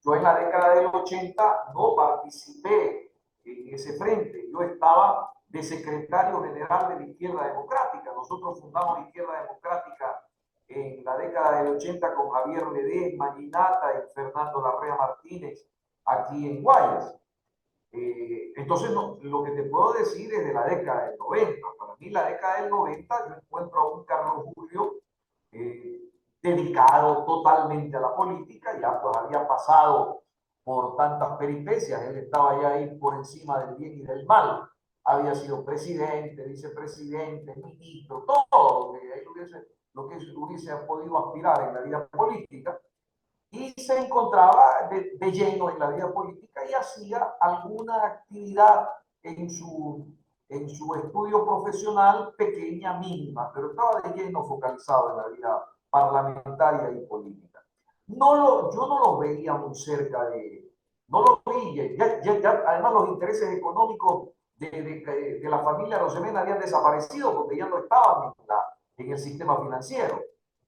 Yo en la década del 80 no participé en ese frente. Yo estaba de secretario general de la Izquierda Democrática. Nosotros fundamos la Izquierda Democrática en la década del 80 con Javier Ledesma, Maginata y Fernando Larrea Martínez aquí en Guayas. Entonces, lo que te puedo decir es de la década del 90. Para mí, la década del 90, yo encuentro a un Carlos Julio dedicado totalmente a la política, ya pues había pasado por tantas peripecias, él estaba ya ahí por encima del bien y del mal, había sido presidente, vicepresidente, ministro, todo lo que hubiese podido aspirar en la vida política, y se encontraba de lleno en la vida política y hacía alguna actividad en su estudio profesional pequeña, mínima, pero estaba de lleno focalizado en la vida parlamentaria y política. Yo no lo veía muy cerca no lo vi, además los intereses económicos de la familia Arosemena habían desaparecido porque ya no estaban en el sistema financiero,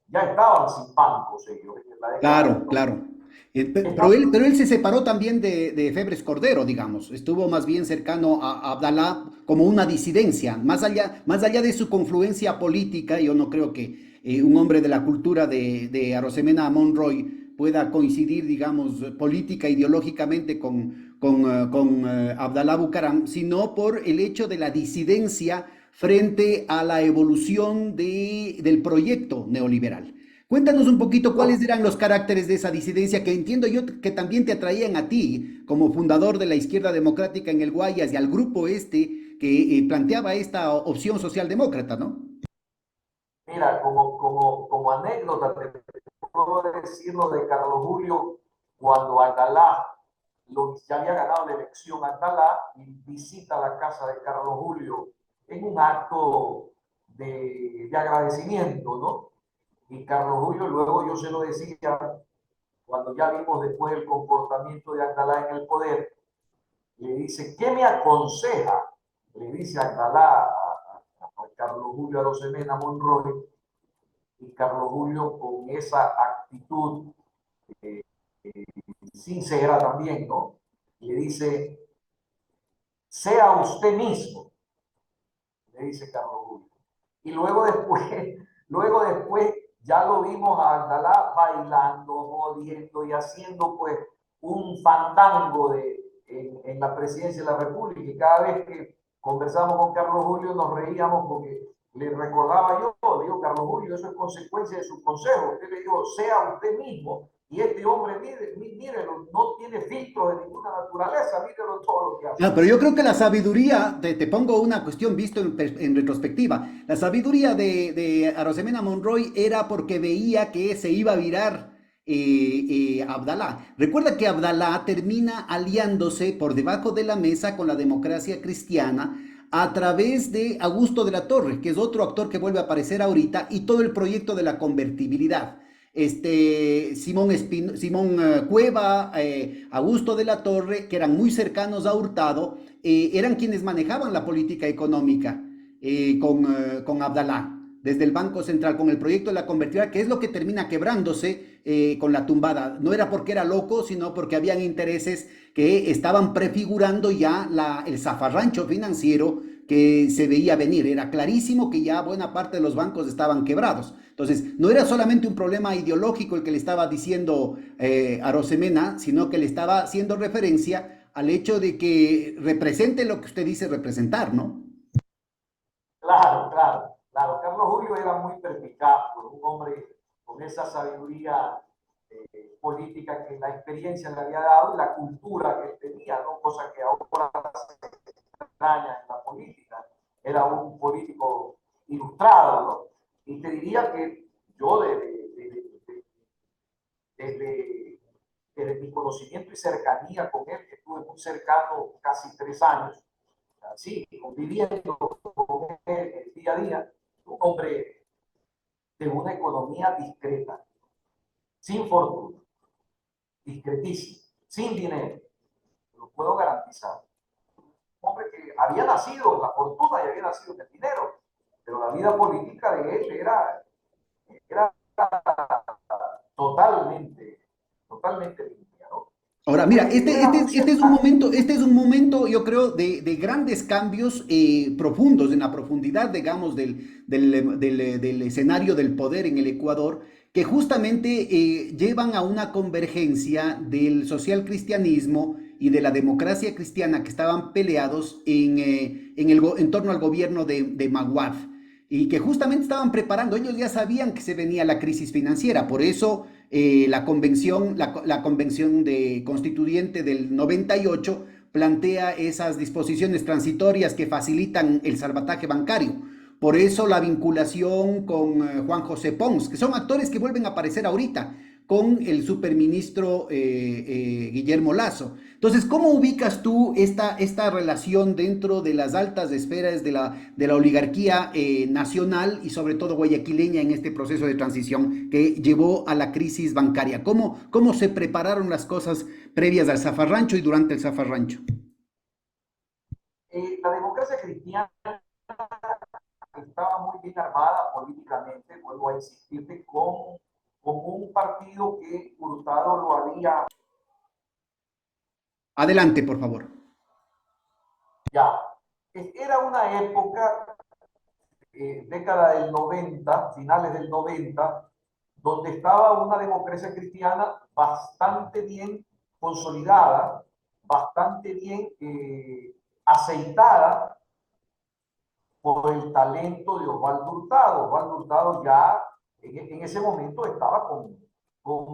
ya estaban sin bancos ellos. Claro, claro. Pero él se separó también de Febres Cordero, digamos. Estuvo más bien cercano a Abdalá como una disidencia. Más allá de su confluencia política, yo no creo que un hombre de la cultura de Arosemena Monroy pueda coincidir, digamos, política, ideológicamente con Abdalá Bucaram, sino por el hecho de la disidencia frente a la evolución del proyecto neoliberal. Cuéntanos un poquito cuáles eran los caracteres de esa disidencia que entiendo yo que también te atraían a ti como fundador de la Izquierda Democrática en el Guayas y al grupo que planteaba esta opción socialdemócrata, ¿no? Mira, como anécdota, te puedo decir lo de Carlos Julio cuando Abdalá ya había ganado la elección. Abdalá y visita la casa de Carlos Julio en un acto de agradecimiento, ¿no? Y Carlos Julio, luego yo se lo decía, cuando ya vimos después el comportamiento de Abdalá en el poder, le dice, ¿qué me aconseja? Le dice Abdalá a Carlos Julio Arosemena Monroy, y Carlos Julio con esa actitud sincera también, ¿no? Le dice, sea usted mismo, le dice Carlos Julio. Y luego después ya lo vimos a Abdalá bailando, jodiendo y haciendo pues un fandango en la presidencia de la República. Y cada vez que conversamos con Carlos Julio nos reíamos porque le recordaba yo, digo, Carlos Julio, eso es consecuencia de su consejo. Usted le dijo, sea usted mismo. Y este hombre, mírelo, no tiene filtro de ninguna naturaleza, mírelo todo lo que hace. No, pero yo creo que la sabiduría, te pongo una cuestión visto en retrospectiva, la sabiduría de Arosemena Monroy era porque veía que se iba a virar Abdalá. Recuerda que Abdalá termina aliándose por debajo de la mesa con la democracia cristiana a través de Augusto de la Torre, que es otro actor que vuelve a aparecer ahorita, y todo el proyecto de la convertibilidad. Simón Cueva, Augusto de la Torre, que eran muy cercanos a Hurtado, eran quienes manejaban la política económica con Abdalá desde el Banco Central, con el proyecto de la convertibilidad, que es lo que termina quebrándose con la tumbada. No era porque era loco, sino porque habían intereses que estaban prefigurando ya el zafarrancho financiero que se veía venir. Era clarísimo que ya buena parte de los bancos estaban quebrados. Entonces, no era solamente un problema ideológico el que le estaba diciendo Arosemena, sino que le estaba haciendo referencia al hecho de que represente lo que usted dice representar, ¿no? Claro, claro, claro. Carlos Julio era muy perspicaz, pues, un hombre con esa sabiduría política que la experiencia le había dado y la cultura que él tenía, ¿no? Cosa que ahora se extraña en la política. Era un político ilustrado, ¿no? Y te diría que yo desde, desde mi conocimiento y cercanía con él, que estuve muy cercano casi 3 años, así, conviviendo con él el día a día, un hombre de una economía discreta, sin fortuna, discretísimo, sin dinero, lo puedo garantizar. Un hombre que había nacido en la fortuna y había nacido en el dinero, pero la vida política de él era totalmente, totalmente limpia, ¿no? Ahora, mira, Era un este es un momento, yo creo, de grandes cambios profundos, en la profundidad, digamos, del escenario del poder en el Ecuador, que justamente llevan a una convergencia del social cristianismo y de la democracia cristiana que estaban peleados en torno al gobierno de Maguad, y que justamente estaban preparando, ellos ya sabían que se venía la crisis financiera, por eso la convención de constituyente del 98 plantea esas disposiciones transitorias que facilitan el salvataje bancario. Por eso la vinculación con Juan José Pons, que son actores que vuelven a aparecer ahorita, con el superministro Guillermo Lazo. Entonces, ¿cómo ubicas tú esta relación dentro de las altas esferas de la oligarquía nacional y sobre todo guayaquileña en este proceso de transición que llevó a la crisis bancaria? ¿Cómo se prepararon las cosas previas al zafarrancho y durante el zafarrancho? la democracia cristiana estaba muy bien armada políticamente, vuelvo a insistirte, con un partido que Hurtado lo había Adelante, por favor. ya. Era una época, década del 90, finales del 90, donde estaba una democracia cristiana bastante bien consolidada, bastante bien aceitada por el talento de Osvaldo Hurtado. Osvaldo Hurtado ya en ese momento estaba con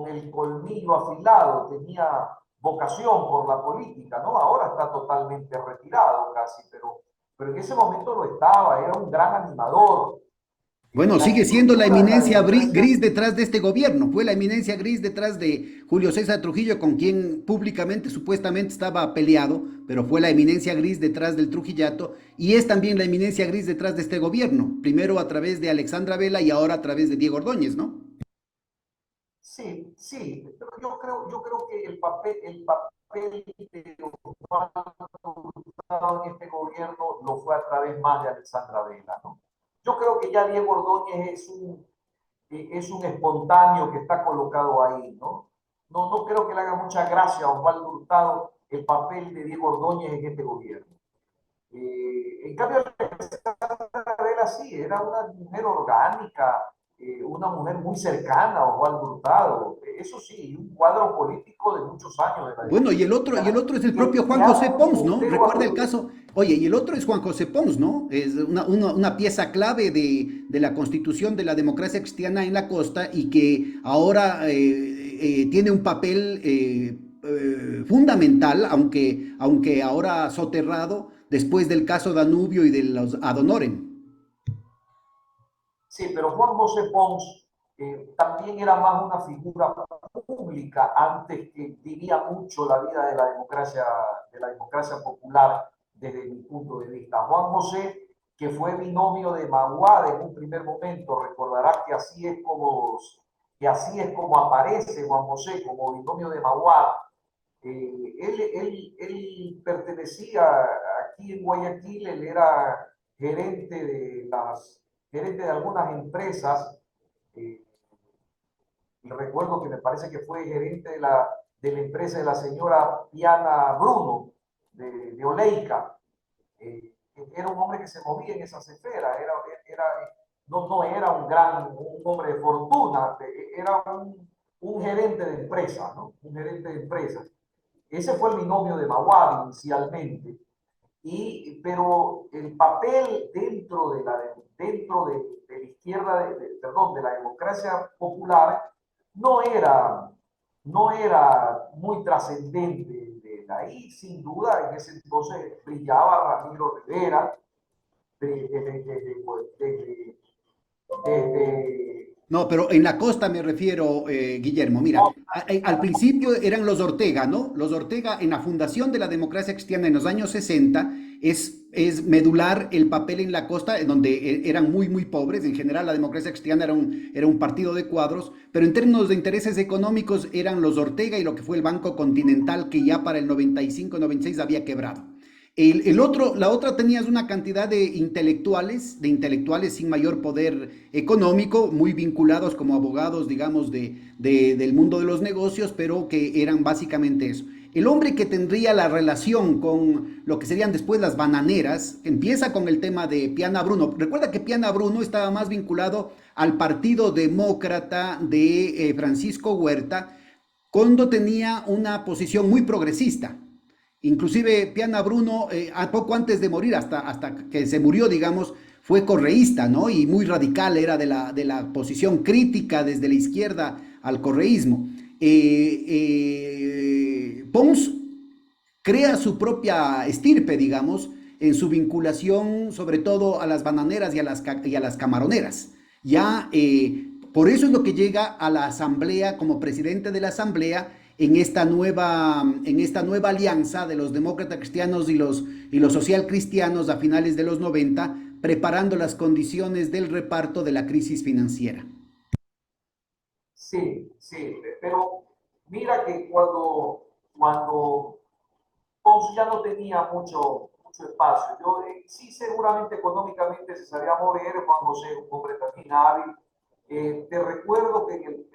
el colmillo afilado, tenía vocación por la política, ¿no? Ahora está totalmente retirado casi, pero en ese momento lo estaba, era un gran animador. Bueno, La sigue siendo la estructura de la eminencia democracia. gris detrás de este gobierno. Fue la eminencia gris detrás de Julio César Trujillo, con quien públicamente, supuestamente estaba peleado, pero fue la eminencia gris detrás del Trujillato, y es también la eminencia gris detrás de este gobierno. Primero a través de Alexandra Vela y ahora a través de Diego Ordóñez, ¿no? Sí, sí, pero yo creo que el papel de Osvaldo Hurtado en este gobierno lo fue a través más de Alexandra Vela, ¿no? Yo creo que ya Diego Ordóñez es un espontáneo que está colocado ahí, ¿no? No creo que le haga mucha gracia a Osvaldo Hurtado el papel de Diego Ordóñez en este gobierno. En cambio, Isabela sí, era una mujer orgánica, una mujer muy cercana a Osvaldo Hurtado. Eso sí, un cuadro político de muchos años de la Bueno, democracia y el cristiana, otro es el propio que Juan abre José un Pons, ¿no? sendero Recuerda el hacia. caso. Oye, y el otro es Juan José Pons, ¿no? Es una pieza clave de la constitución de la democracia cristiana en la costa y que ahora tiene un papel fundamental, aunque ahora soterrado, después del caso Danubio y de los Adonoren. Sí, pero Juan José Pons también era más una figura pública antes que vivía mucho la vida de la democracia popular desde mi punto de vista. Juan José, que fue binomio de Maguad en un primer momento, recordarás que así es como aparece Juan José como binomio de Maguad. Él pertenecía aquí en Guayaquil, él era gerente de algunas empresas. Recuerdo que me parece que fue gerente de la empresa de la señora Piana Bruno, de Oleica. Era un hombre que se movía en esas esferas, no era un hombre de fortuna, era un gerente de empresa, ¿no? Un gerente de empresa. Ese fue el binomio de Maguad inicialmente, pero el papel dentro de la izquierda, perdón, de la democracia popular, no era muy trascendente. Ahí, sin duda, en ese entonces brillaba Ramiro Rivera, desde No, pero en la costa me refiero, Guillermo. Mira, al principio eran los Ortega, ¿no? Los Ortega en la fundación de la democracia cristiana en los años 60 es medular el papel en la costa, en donde eran muy, muy pobres. En general, la democracia cristiana era un partido de cuadros, pero en términos de intereses económicos eran los Ortega y lo que fue el Banco Continental, que ya para el 95-96 había quebrado. La otra tenías una cantidad de intelectuales sin mayor poder económico, muy vinculados como abogados, digamos, del mundo de los negocios, pero que eran básicamente eso. El hombre que tendría la relación con lo que serían después las bananeras, empieza con el tema de Piana Bruno. Recuerda que Piana Bruno estaba más vinculado al Partido Demócrata de Francisco Huerta, cuando tenía una posición muy progresista. Inclusive Piana Bruno, a poco antes de morir, hasta que se murió, digamos, fue correísta, ¿no? Y muy radical, era de la posición crítica desde la izquierda al correísmo. Pons crea su propia estirpe, digamos, en su vinculación sobre todo a las bananeras y a las camaroneras. Ya, por eso es lo que llega a la asamblea como presidente de la asamblea en esta nueva alianza de los demócratas cristianos y los social cristianos a finales de los 90, preparando las condiciones del reparto de la crisis financiera. Sí, sí, pero mira que cuando Pons ya no tenía mucho espacio. Sí, seguramente económicamente se sabía mover, Juan José, un hombre también hábil. Te recuerdo que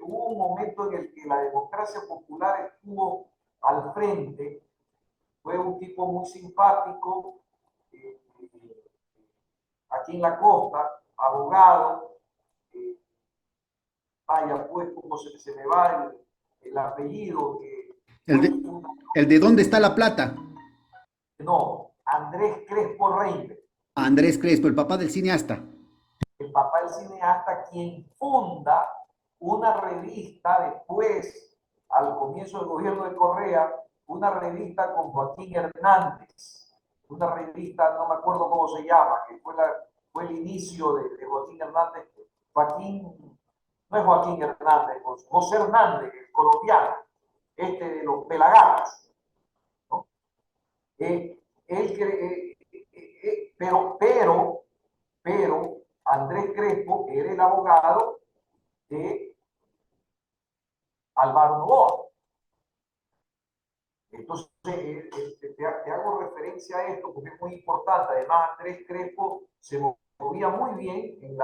hubo un momento en el que la democracia popular estuvo al frente, fue un tipo muy simpático, eh, aquí en la costa, abogado, eh, vaya pues, como se me va el apellido, que El de, el de ¿Dónde está la plata? no, Andrés Crespo Reina, Andrés Crespo, el papá del cineasta. el papá del cineasta, quien funda una revista después, al comienzo del gobierno de Correa, una revista con Joaquín Hernández, una revista, no me acuerdo cómo se llama, que fue el inicio de Joaquín Hernández. No es Joaquín Hernández, José Hernández, el colombiano, de los Pelagatas, ¿no? Pero Andrés Crespo era el abogado de Álvaro Noboa. Entonces, te hago referencia a esto porque es muy importante. Además, Andrés Crespo se movía muy bien en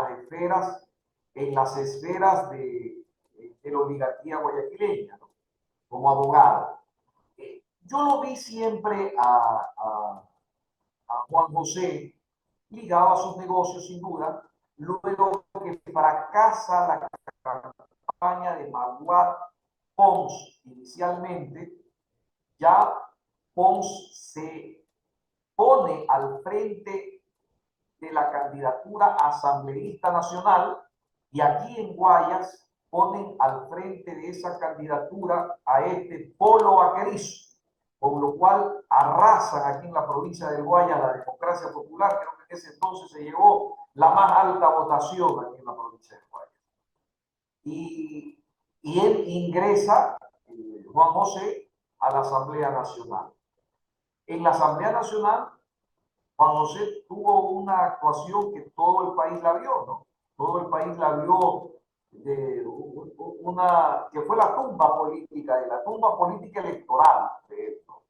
las esferas de la oligarquía guayaquileña, ¿no? Como abogado. Yo lo vi siempre a Juan José ligado a sus negocios, sin duda, luego que fracasa la campaña de Maguad Pons inicialmente, ya Pons se pone al frente de la candidatura asambleísta nacional y aquí en Guayas ponen al frente de esa candidatura a Polo Vaquerizo, con lo cual arrasan aquí en la provincia del Guayas la democracia popular. Creo que en ese entonces se llevó la más alta votación aquí en la provincia del Guayas. Y él ingresa, Juan José, a la Asamblea Nacional. En la Asamblea Nacional, Juan José tuvo una actuación que todo el país la vio, ¿no? Todo el país la vio de que fue la tumba política, de la tumba política electoral de esto.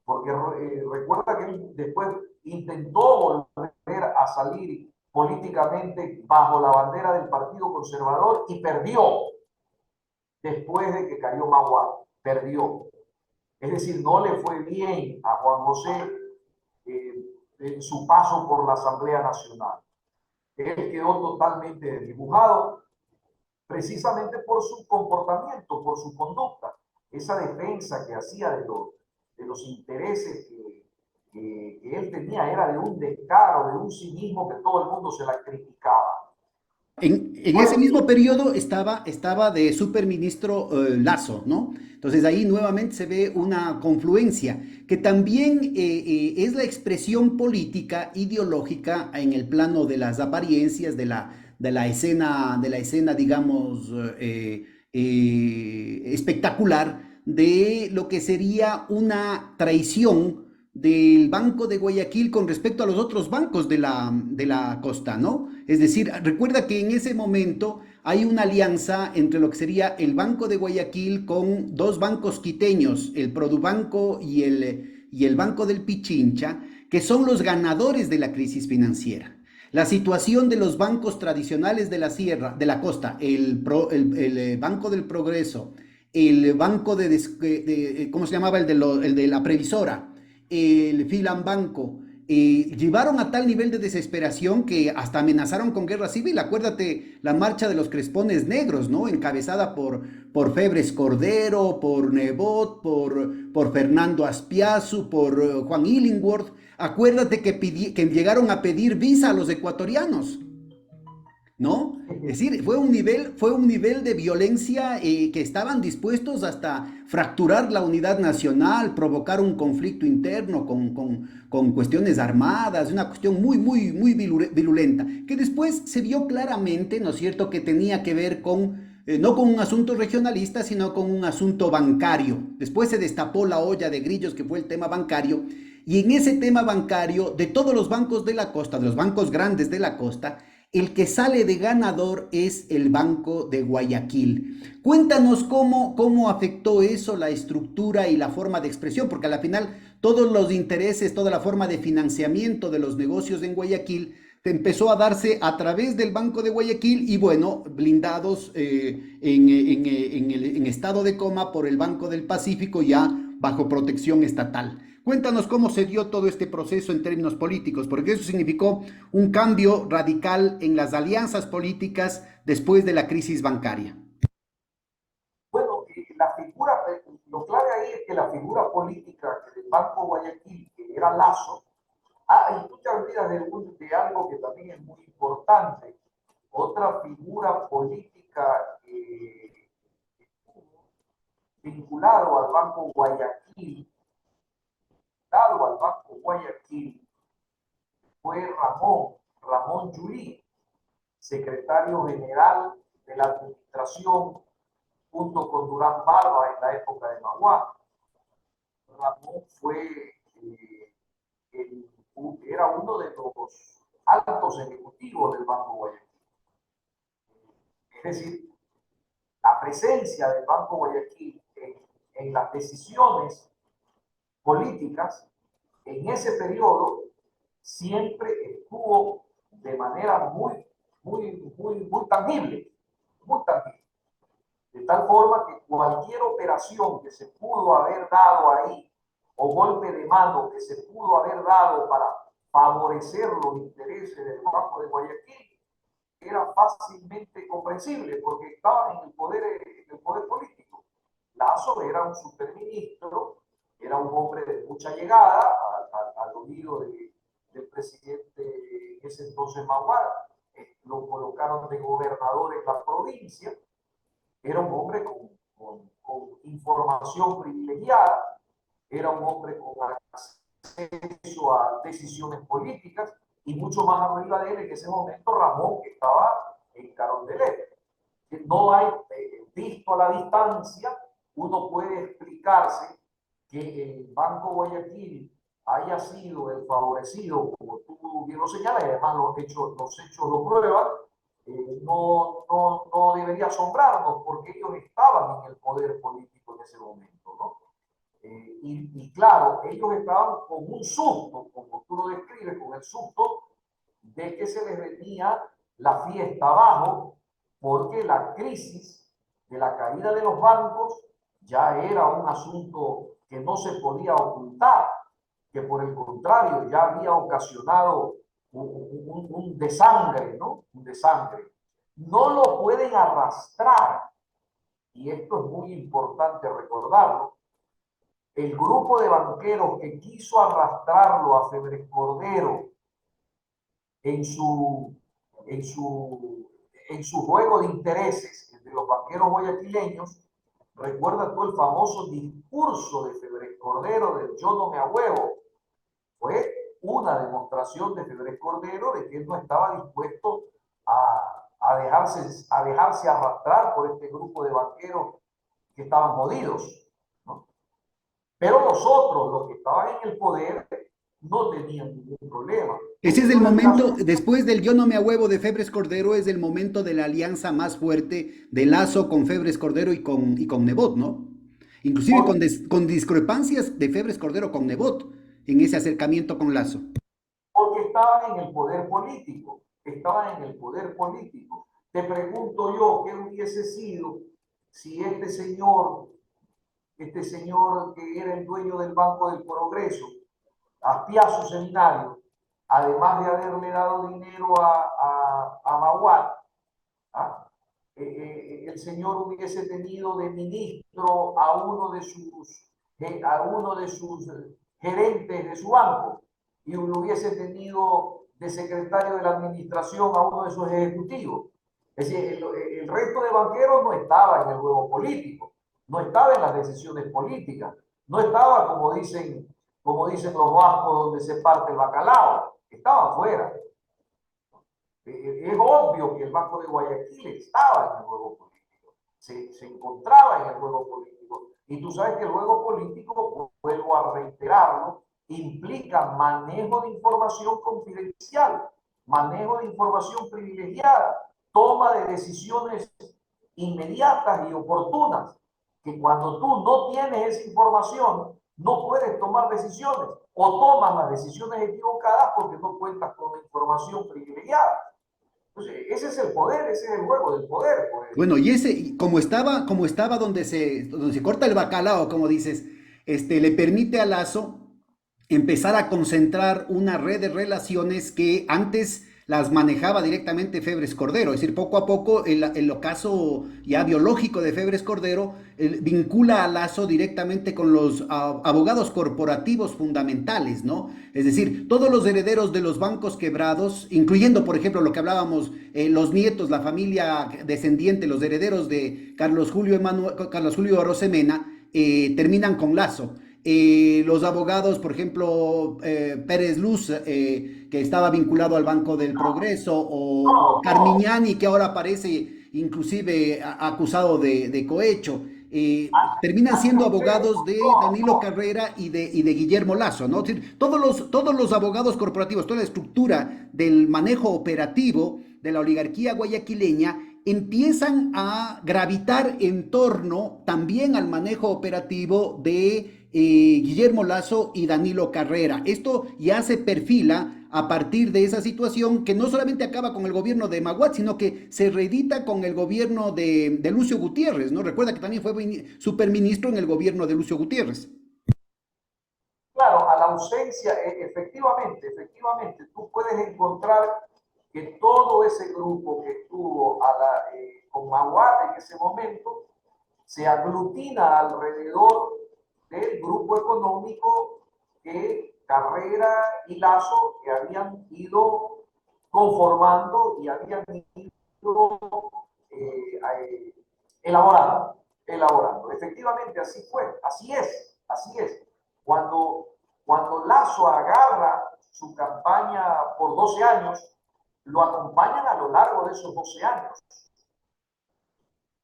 Porque recuerda que él después intentó volver a salir políticamente bajo la bandera del Partido Conservador y perdió después de que cayó Maguad, perdió. Es decir, no le fue bien a Juan José en su paso por la Asamblea Nacional. Él quedó totalmente desdibujado precisamente por su comportamiento, por su conducta, esa defensa que hacía de los intereses que él tenía era de un descaro, de un cinismo que todo el mundo se la criticaba. En ese mismo periodo estaba de superministro Lazo, ¿no? Entonces ahí nuevamente se ve una confluencia que también es la expresión política, ideológica en el plano de las apariencias, de la escena, digamos, espectacular de lo que sería una traición del Banco de Guayaquil con respecto a los otros bancos de la costa, ¿no? Es decir, recuerda que en ese momento hay una alianza entre lo que sería el Banco de Guayaquil con dos bancos quiteños, el Produbanco y el Banco del Pichincha, que son los ganadores de la crisis financiera. La situación de los bancos tradicionales de la sierra, de la costa, el Banco del Progreso, el Banco ¿cómo se llamaba? El de la Previsora, el Filambanco, llevaron a tal nivel de desesperación que hasta amenazaron con guerra civil. Acuérdate la marcha de los Crespones Negros, ¿no? Encabezada por Febres Cordero, por Nebot, por Fernando Aspiazu, por Juan Illingworth. Acuérdate que llegaron a pedir visa a los ecuatorianos, ¿no? Es decir, fue un nivel de violencia que estaban dispuestos hasta fracturar la unidad nacional, provocar un conflicto interno con cuestiones armadas, una cuestión muy virulenta, que después se vio claramente, ¿no es cierto?, que tenía que ver no con un asunto regionalista, sino con un asunto bancario. Después se destapó la olla de grillos que fue el tema bancario, y en ese tema bancario, de todos los bancos de la costa, de los bancos grandes de la costa, el que sale de ganador es el Banco de Guayaquil. Cuéntanos cómo afectó eso la estructura y la forma de expresión, porque a la final todos los intereses, toda la forma de financiamiento de los negocios en Guayaquil empezó a darse a través del Banco de Guayaquil y bueno, blindados en estado de coma por el Banco del Pacífico ya bajo protección estatal. Cuéntanos cómo se dio todo este proceso en términos políticos, porque eso significó un cambio radical en las alianzas políticas después de la crisis bancaria. Bueno, lo clave ahí es que la figura política del Banco Guayaquil, que era Lazo, y tú te olvidas de algo que también es muy importante. Otra figura política vinculado al Banco Guayaquil, fue Ramón Yulí, secretario general de la administración junto con Durán Barba en la época de Maguad. Ramón era uno de los altos ejecutivos del Banco Guayaquil. Es decir, la presencia del Banco Guayaquil en las decisiones políticas en ese periodo siempre estuvo de manera muy tangible, muy tangible. De tal forma que cualquier operación que se pudo haber dado ahí o golpe de mano que se pudo haber dado para favorecer los intereses del Banco de Guayaquil era fácilmente comprensible porque estaban en el poder político. Lazo era un superministro, era un hombre de mucha llegada al oído del presidente en ese entonces Maguad. Lo colocaron de gobernador en la provincia. Era un hombre con información privilegiada, era un hombre con acceso a decisiones políticas y mucho más arriba de él en ese momento Ramón, que estaba en Carondelet. No hay, visto a la distancia, uno puede explicarse que el Banco Guayaquil haya sido el favorecido, como tú bien lo señalas, y además los hechos lo prueban, no debería asombrarnos porque ellos estaban en el poder político en ese momento, ¿no? Y claro, ellos estaban con un susto, como tú lo describes, con el susto de que se les venía la fiesta abajo, porque la crisis de la caída de los bancos ya era un asunto que no se podía ocultar, que por el contrario ya había ocasionado un desangre, ¿no? Un desangre. No lo pueden arrastrar, y esto es muy importante recordarlo. El grupo de banqueros que quiso arrastrarlo a Febres Cordero en su, en su, en su juego de intereses entre los banqueros guayaquileños, recuerda tú el famoso discurso de Febres Cordero del yo no me ahuevo. Fue una demostración de Febres Cordero de que él no estaba dispuesto a dejarse arrastrar por este grupo de banqueros que estaban jodidos, ¿no? Pero los otros, los que estaban en el poder, no tenían ningún problema. Ese es el momento, después del yo no me ahuevo de Febres Cordero, es el momento de la alianza más fuerte de Lasso con Febres Cordero y con Nebot, ¿no? Inclusive con discrepancias de Febres Cordero con Nebot en ese acercamiento con Lasso. Porque estaban en el poder político, estaban en el poder político. Te pregunto yo, ¿qué hubiese sido si este señor que era el dueño del Banco del Progreso, Aspiazu Seminario, además de haberle dado dinero a Maguad, ¿ah? El señor hubiese tenido de ministro a uno de sus gerentes de su banco y lo hubiese tenido de secretario de la administración a uno de sus ejecutivos? Es decir, el resto de banqueros no estaba en el juego político, no estaba en las decisiones políticas, no estaba, como dicen los vascos, donde se parte el bacalao, estaba fuera. Es obvio que el Banco de Guayaquil estaba en el juego político, se encontraba en el juego político. Y tú sabes que el juego político, vuelvo a reiterarlo, implica manejo de información confidencial, manejo de información privilegiada, toma de decisiones inmediatas y oportunas, que cuando tú no tienes esa información, no puedes tomar decisiones o tomas las decisiones equivocadas porque no cuentas con la información privilegiada. Entonces, ese es el poder, ese es el juego del poder. Bueno, y ese, como estaba donde se corta el bacalao, como dices, le permite a Lasso empezar a concentrar una red de relaciones que antes las manejaba directamente Febres Cordero. Es decir, poco a poco el ocaso ya biológico de Febres Cordero vincula a Lasso directamente con los abogados corporativos fundamentales, ¿no? Es decir, todos los herederos de los bancos quebrados, incluyendo, por ejemplo, lo que hablábamos, los nietos, la familia descendiente, los herederos de Carlos Julio Arosemena, terminan con Lasso. Los abogados, por ejemplo, Pérez Luz, que estaba vinculado al Banco del Progreso, o Carmiñani, que ahora aparece inclusive acusado de cohecho, terminan siendo abogados de Danilo Carrera y de Guillermo Lasso, ¿no? Es decir, todos los abogados corporativos, toda la estructura del manejo operativo de la oligarquía guayaquileña empiezan a gravitar en torno también al manejo operativo de Guillermo Lasso y Danilo Carrera. Esto ya se perfila a partir de esa situación que no solamente acaba con el gobierno de Maguad, sino que se reedita con el gobierno de Lucio Gutiérrez, ¿no? Recuerda que también fue superministro en el gobierno de Lucio Gutiérrez. Claro, a la ausencia, efectivamente, tú puedes encontrar que todo ese grupo que estuvo con Maguad en ese momento se aglutina alrededor del grupo económico que Carrera y Lasso que habían ido conformando y habían ido elaborando. Efectivamente, así fue, así es. Cuando Lasso agarra su campaña por 12 años, lo acompañan a lo largo de esos 12 años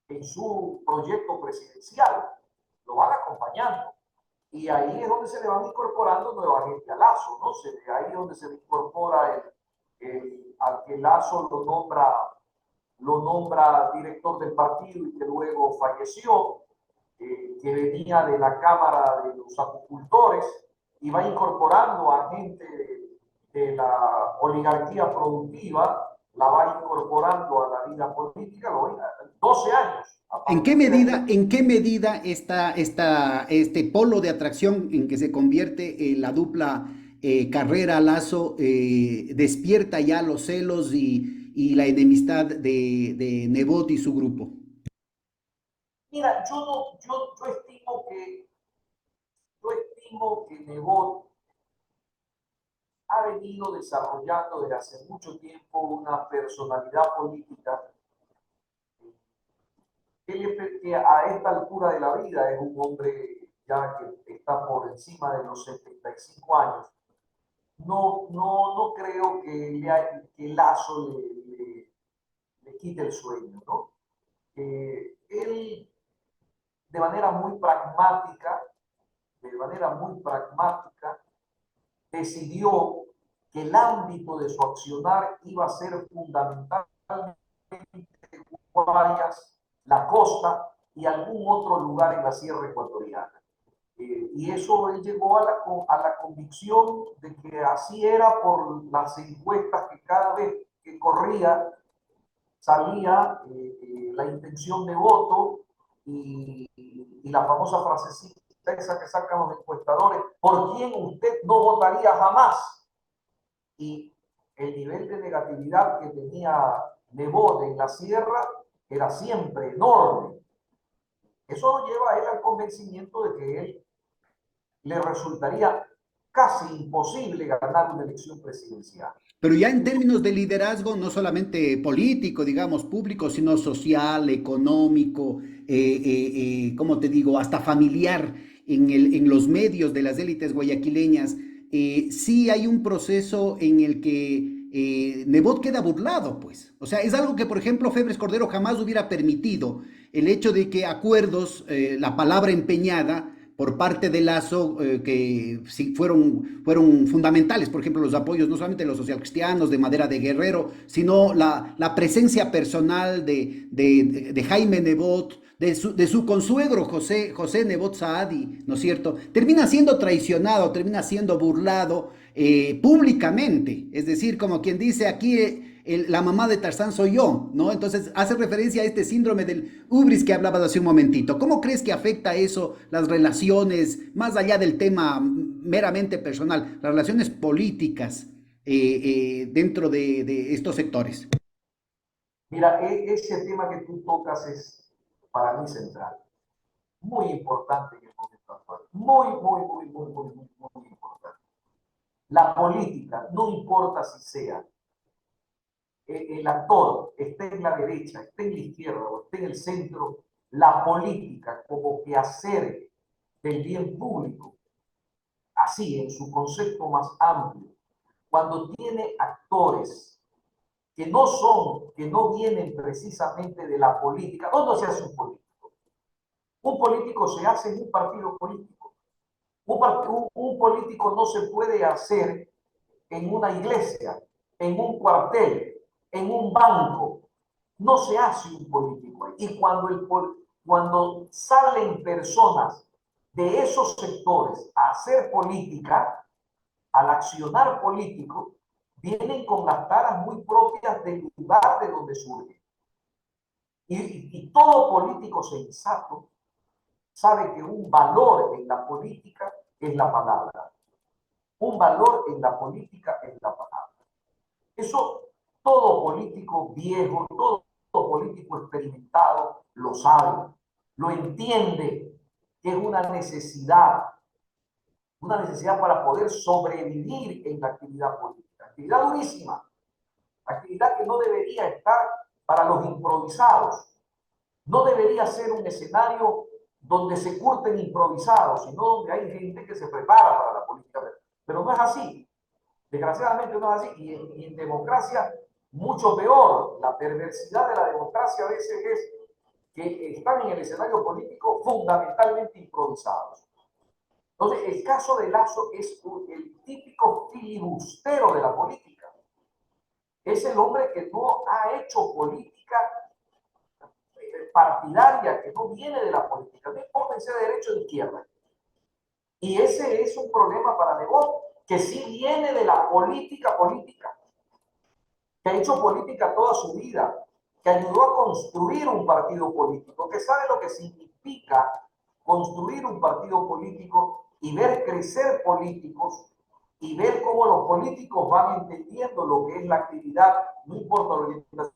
en su proyecto presidencial, lo van acompañando. Y ahí es donde se le van incorporando nueva gente a Lasso, ¿no? Ahí es donde se le incorpora al que Lasso lo nombra director del partido y que luego falleció, que venía de la Cámara de los Acuicultores, y va incorporando a gente de la oligarquía productiva, la va incorporando a la vida política, 12 años. En qué medida este polo de atracción en que se convierte la dupla Carrera-Lazo despierta ya los celos y la enemistad de Nebot y su grupo? Mira, yo estimo que Nebot ha venido desarrollando desde hace mucho tiempo una personalidad política que a esta altura de la vida es un hombre ya que está por encima de los 75 años. No creo que Lasso le quite el sueño, ¿no? Él, de manera muy pragmática, decidió que el ámbito de su accionar iba a ser fundamentalmente Guayas, la costa y algún otro lugar en la sierra ecuatoriana. Y eso él llegó a la convicción de que así era por las encuestas que cada vez que corría salía la intención de voto y la famosa frasecita esa que sacan los encuestadores: ¿por quién usted no votaría jamás? Y el nivel de negatividad que tenía Nebot en la sierra era siempre enorme. Eso lo lleva a él al convencimiento de que él le resultaría casi imposible ganar una elección presidencial. Pero ya en términos de liderazgo, no solamente político, digamos, público, sino social, económico, ¿cómo te digo?, hasta familiar en los medios de las élites guayaquileñas, sí hay un proceso en el que Nebot queda burlado, pues. O sea, es algo que, por ejemplo, Febres Cordero jamás hubiera permitido, el hecho de que acuerdos, la palabra empeñada, por parte de Lasso, que sí fueron fundamentales, por ejemplo, los apoyos no solamente de los socialcristianos, de Madera de Guerrero, sino la presencia personal de Jaime Nebot, de su consuegro José Nebot Saadi, ¿no es cierto? Termina siendo traicionado, termina siendo burlado públicamente, es decir, como quien dice aquí, la mamá de Tarzán soy yo, ¿no? Entonces hace referencia a este síndrome del hubris que hablabas hace un momentito. ¿Cómo crees que afecta eso las relaciones, más allá del tema meramente personal, las relaciones políticas dentro de estos sectores? Mira, ese tema que tú tocas es para mí central, muy importante en el momento actual, muy importante. La política, no importa si sea el actor esté en la derecha, esté en la izquierda o esté en el centro, la política como quehacer del bien público, así en su concepto más amplio, cuando tiene actores que no vienen precisamente de la política. ¿Dónde se hace un político? Un político se hace en un partido político. Un político no se puede hacer en una iglesia, en un cuartel, en un banco. No se hace un político ahí. Y cuando salen personas de esos sectores a hacer política, al accionar político, vienen con las taras muy propias del lugar de donde surge. Y todo político sensato sabe que un valor en la política es la palabra. Un valor en la política es la palabra. Eso todo político viejo, todo político experimentado lo sabe, lo entiende, que es una necesidad para poder sobrevivir en la actividad política. Actividad durísima, actividad que no debería estar para los improvisados. No debería ser un escenario donde se curten improvisados, sino donde hay gente que se prepara para la política. Pero no es así. Desgraciadamente no es así. Y en democracia, mucho peor. La perversidad de la democracia a veces es que están en el escenario político fundamentalmente improvisados. Entonces, el caso de Lasso es el típico filibustero de la política. Es el hombre que no ha hecho política partidaria, que no viene de la política, no importa si sea de derecha o de izquierda. Y ese es un problema para Nebot, que sí viene de la política, que ha hecho política toda su vida, que ayudó a construir un partido político, que sabe lo que significa construir un partido político y ver crecer políticos y ver cómo los políticos van entendiendo lo que es la actividad, no importa la orientación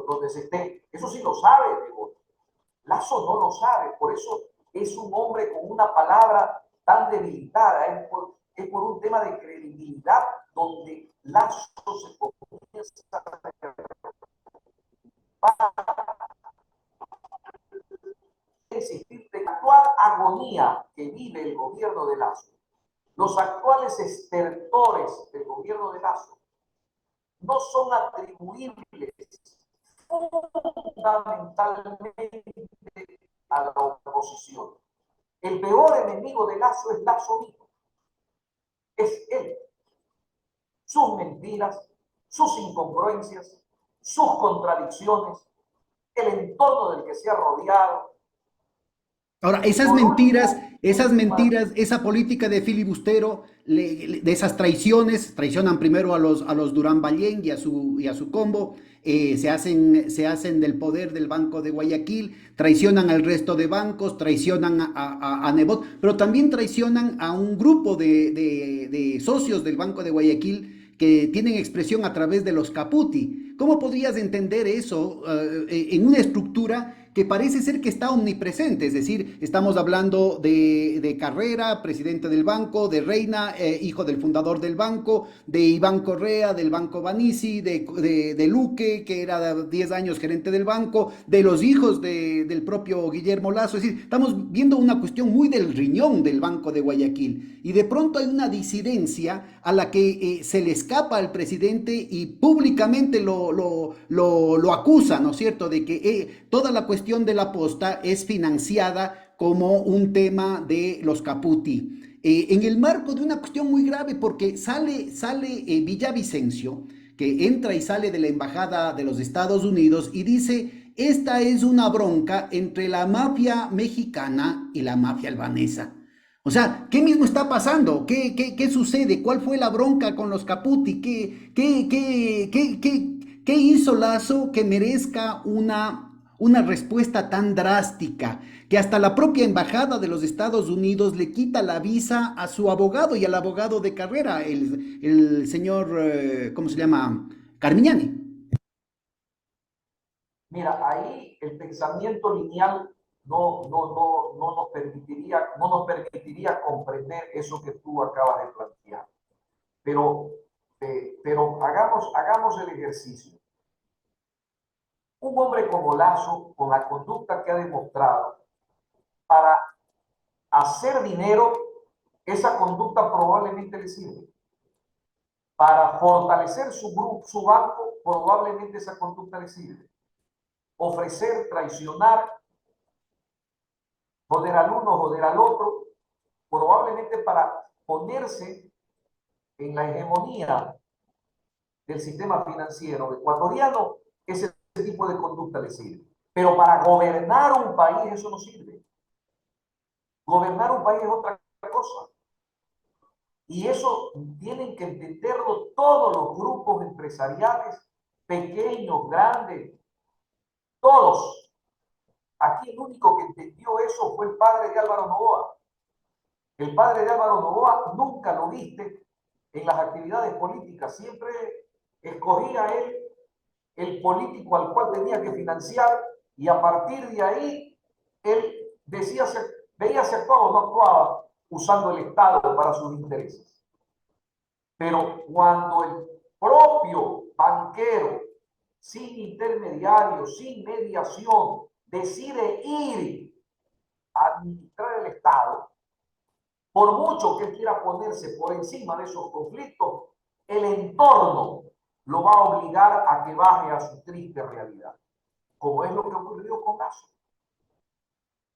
donde se esté. Eso sí lo sabe Nebot. Lasso no lo sabe, por eso es un hombre con una palabra tan debilitada, es por un tema de credibilidad donde Lasso se comienza a existir de la actual agonía que vive el gobierno de Lasso. Los actuales estertores del gobierno de Lasso no son atribuibles fundamentalmente a la oposición. El peor enemigo de Lasso es Lasso mismo. Es él. Sus mentiras, sus incongruencias, sus contradicciones, el entorno del que se ha rodeado. Ahora, esas mentiras, esa política de filibustero, de esas traiciones, traicionan primero a los Durán Ballén y a su combo, se hacen del poder del Banco de Guayaquil, traicionan al resto de bancos, traicionan a Nebot, pero también traicionan a un grupo de socios del Banco de Guayaquil que tienen expresión a través de los Caputi. ¿Cómo podrías entender eso en una estructura que parece ser que está omnipresente? Es decir, estamos hablando de Carrera, presidente del banco, de Reina, hijo del fundador del banco, de Iván Correa, del Banco Banisi, de Luque, que era 10 años gerente del banco, de los hijos del propio Guillermo Lasso. Es decir, estamos viendo una cuestión muy del riñón del Banco de Guayaquil. Y de pronto hay una disidencia a la que se le escapa al presidente y públicamente lo acusa, ¿no es cierto?, de que toda la cuestión de la posta es financiada como un tema de los Caputi. En el marco de una cuestión muy grave, porque sale Villavicencio, que entra y sale de la embajada de los Estados Unidos y dice: esta es una bronca entre la mafia mexicana y la mafia albanesa. O sea, ¿qué mismo está pasando? ¿Qué sucede? ¿Cuál fue la bronca con los Caputi? ¿Qué hizo Lasso que merezca una respuesta tan drástica, que hasta la propia embajada de los Estados Unidos le quita la visa a su abogado y al abogado de Carrera, el señor, ¿cómo se llama? Carmiñani? Mira, ahí el pensamiento lineal no nos permitiría comprender eso que tú acabas de plantear. Pero hagamos el ejercicio. Un hombre como Lasso, con la conducta que ha demostrado, para hacer dinero, esa conducta probablemente le sirve. Para fortalecer su banco, probablemente esa conducta le sirve. Ofrecer, traicionar, joder al uno, joder al otro, probablemente para ponerse en la hegemonía del sistema financiero ecuatoriano, ese tipo de conducta le sirve. Pero para gobernar un país eso no sirve. Gobernar un país es otra cosa. Y eso tienen que entenderlo todos los grupos empresariales, pequeños, grandes, todos. Aquí el único que entendió eso fue el padre de Álvaro Noboa. El padre de Álvaro Noboa nunca lo viste en las actividades políticas. Siempre escogía él el político al cual tenía que financiar y a partir de ahí él veía si actuaba o no actuaba usando el Estado para sus intereses. Pero cuando el propio banquero, sin intermediarios, sin mediación, decide ir a administrar el Estado, por mucho que él quiera ponerse por encima de esos conflictos, el entorno lo va a obligar a que baje a su triste realidad, como es lo que ocurrió con Lasso.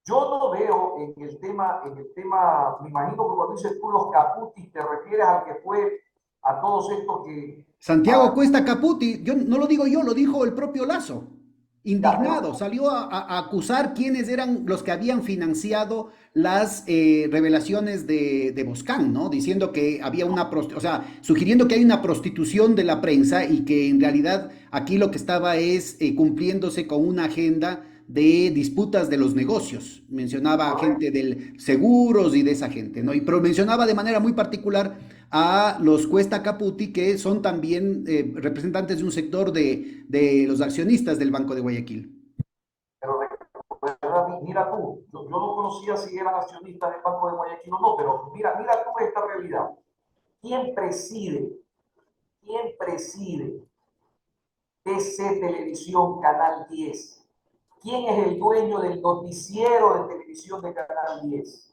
Yo no veo en el tema, me imagino que cuando dices tú los caputis te refieres al que fue a todos estos que, Santiago a, Cuesta Caputi, yo no lo digo yo, lo dijo el propio Lazo. ya, Indignado, pero salió a acusar quiénes eran los que habían financiado las revelaciones de Boscán, ¿no? Diciendo que había una, o sea, sugiriendo que hay una prostitución de la prensa y que en realidad aquí lo que estaba es cumpliéndose con una agenda de disputas de los negocios. Mencionaba gente correcto. del seguros y de esa gente, ¿no? Y pero mencionaba de manera muy particular a los Cuesta Caputi, que son también representantes de un sector de los accionistas del Banco de Guayaquil. Pero recuerda, mira tú, yo no conocía si eran accionistas del Banco de Guayaquil o no, pero mira tú esta realidad. ¿Quién preside? ¿Quién preside TC Televisión Canal 10? ¿Quién es el dueño del noticiero de televisión de Canal 10?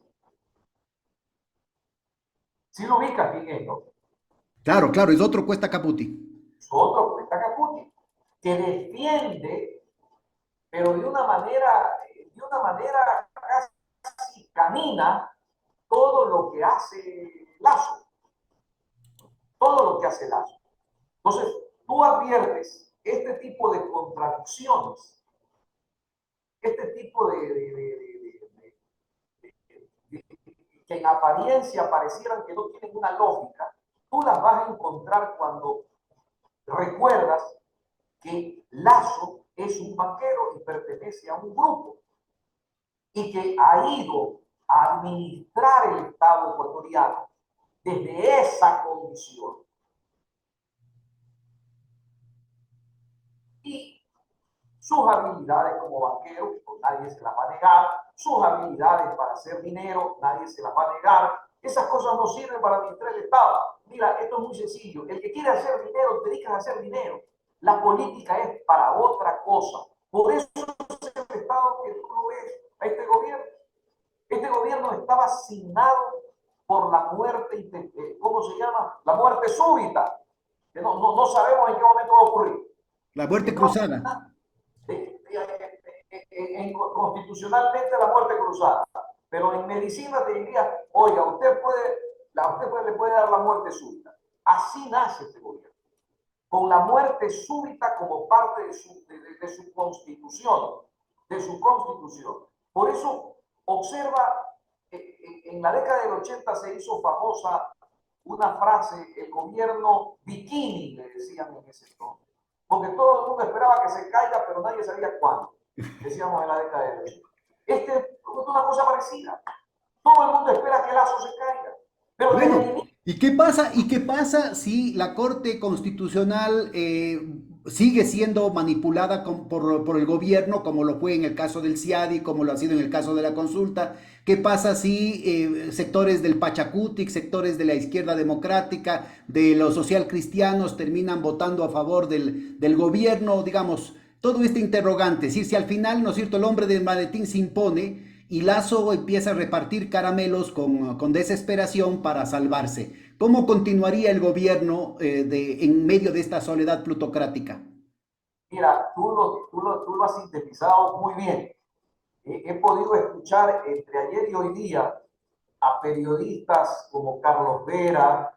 Si lo ubicas, ¿quién es, no? Claro, claro, es otro Cuesta Caputi. Es otro, está Caputi, que defiende, pero de una manera casi camina todo lo que hace Lazo, todo lo que hace Lazo. Entonces, tú adviertes este tipo de contradicciones, este tipo que en apariencia parecieran que no tienen una lógica, tú las vas a encontrar cuando recuerdas que Lazo es un banquero y pertenece a un grupo y que ha ido a administrar el Estado ecuatoriano desde esa condición. Y sus habilidades como banquero, pues nadie se las va a negar, sus habilidades para hacer dinero, nadie se las va a negar. Esas cosas no sirven para administrar el Estado. Mira, esto es muy sencillo. El que quiere hacer dinero, te dedicas a hacer dinero. La política es para otra cosa. Por eso es el Estado que tú lo ves a este gobierno. Este gobierno estaba asignado por la muerte, ¿cómo se llama? La muerte súbita, que no sabemos en qué momento va a ocurrir. La muerte Está cruzada. asignado constitucionalmente la muerte cruzada, pero en medicina te diría, oiga, usted le puede dar la muerte súbita. Así nace este gobierno, con la muerte súbita como parte de su constitución, Por eso, observa, en la década del 80 se hizo famosa una frase, el gobierno bikini, le decían en ese entonces, porque todo el mundo esperaba que se caiga, pero nadie sabía cuándo, decíamos en la década del 80. Este es una cosa parecida. Todo el mundo espera que Lazo se caiga, pero desde el Bueno, inicio. ¿y qué pasa? ¿Y qué pasa si la Corte Constitucional sigue siendo manipulada por el gobierno, como lo fue en el caso del CIADI, como lo ha sido en el caso de la consulta? ¿Qué pasa si sectores del Pachacutic, sectores de la izquierda democrática, de los social cristianos terminan votando a favor del gobierno? Digamos, todo este interrogante, si al final, ¿no es cierto?, el hombre del maletín se impone y Lazo empieza a repartir caramelos con desesperación para salvarse. ¿Cómo continuaría el gobierno en medio de esta soledad plutocrática? Mira, tú lo has sintetizado muy bien. He podido escuchar entre ayer y hoy día a periodistas como Carlos Vera,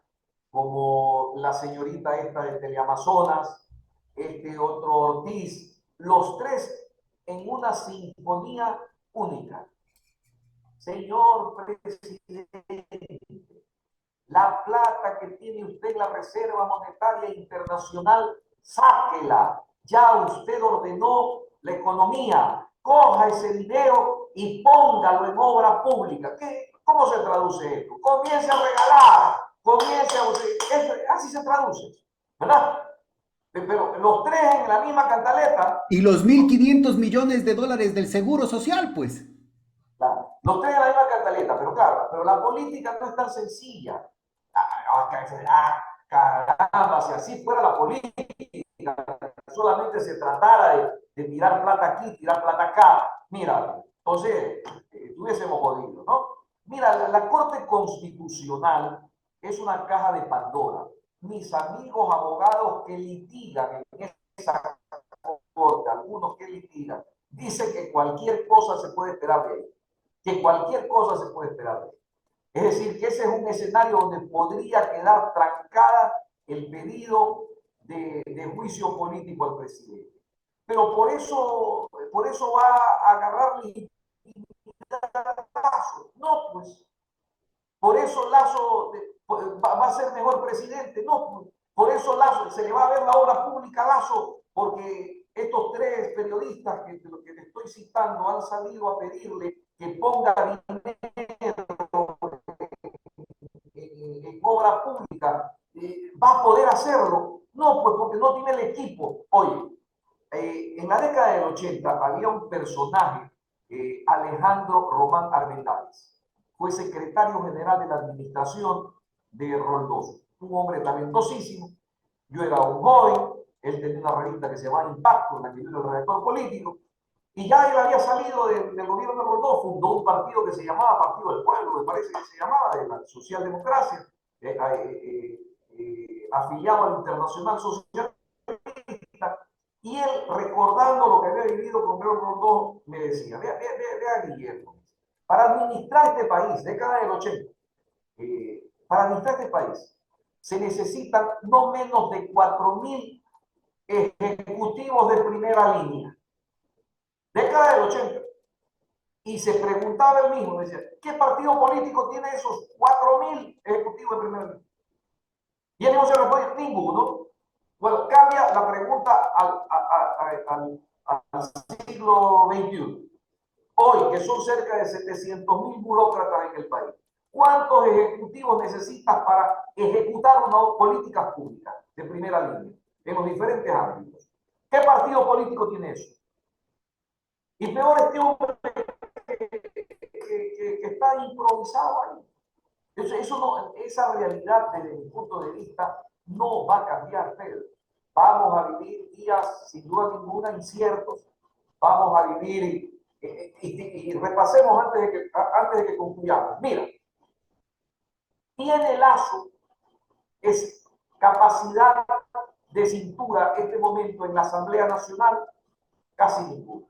como la señorita esta de Teleamazonas, este otro Ortiz, los tres en una sinfonía única. Señor presidente, la plata que tiene usted en la Reserva Monetaria Internacional, sáquela. Ya usted ordenó la economía. Coja ese dinero y póngalo en obra pública. ¿Cómo se traduce esto? Comience a regalar, así se traduce, ¿verdad? Pero los tres en la misma cantaleta. Y los 1.500 millones de dólares del Seguro Social, pues. Claro, los tres en la misma cantaleta, pero claro, pero la política no es tan sencilla. Caramba, si así fuera la política, solamente se tratara de tirar plata aquí, tirar plata acá, mira, entonces estuviésemos jodidos, ¿no? Mira, la Corte Constitucional es una caja de Pandora. Mis amigos abogados que litigan en esa corte, algunos que litigan, dicen que cualquier cosa se puede esperar de ahí. que cualquier cosa se puede esperar. Es decir, que ese es un escenario donde podría quedar trancada el pedido de juicio político al presidente. Pero por eso va a agarrar Lazo. No, pues. Por eso Lazo va a ser mejor presidente. No, pues. Por eso Lazo, se le va a ver la obra pública a Lazo, porque estos tres periodistas que te estoy citando han salido a pedirle que ponga dinero en obra pública. ¿Va a poder hacerlo? No, pues porque no tiene el equipo. Oye, en la década del 80 había un personaje, Alejandro Román Armendáriz. Fue secretario general de la administración de Roldoso. Un hombre talentosísimo. Yo era un joven, él tenía una revista que se llamaba Impacto, en la que yo era el redactor político, y ya él había salido del gobierno de Roldoso, fundó un partido que se llamaba Partido del Pueblo, me parece que se llamaba, de la socialdemocracia, afiliado al Internacional Socialista. Y él, recordando lo que había vivido con Pedro Rondón, me decía, vea Guillermo, para administrar este país, década del 80, para administrar este país, se necesitan no menos de 4.000 ejecutivos de primera línea. Década del 80. Y se preguntaba él mismo, decía, ¿qué partido político tiene esos 4.000 ejecutivos de primera línea? Y él no se responde, ninguno. Bueno, cambia la pregunta al siglo XXI. Hoy, que son cerca de 700.000 burócratas en el país, ¿cuántos ejecutivos necesitas para ejecutar una política pública de primera línea en los diferentes ámbitos? ¿Qué partido político tiene eso? Y peor este hombre que está improvisado ahí. Eso no, esa realidad, desde mi punto de vista, no va a cambiar, Pedro. Vamos a vivir días, sin duda ninguna, inciertos. Vamos a vivir, y repasemos antes de que concluyamos. Mira, tiene Lazo es capacidad de cintura en este momento en la Asamblea Nacional, casi ninguna.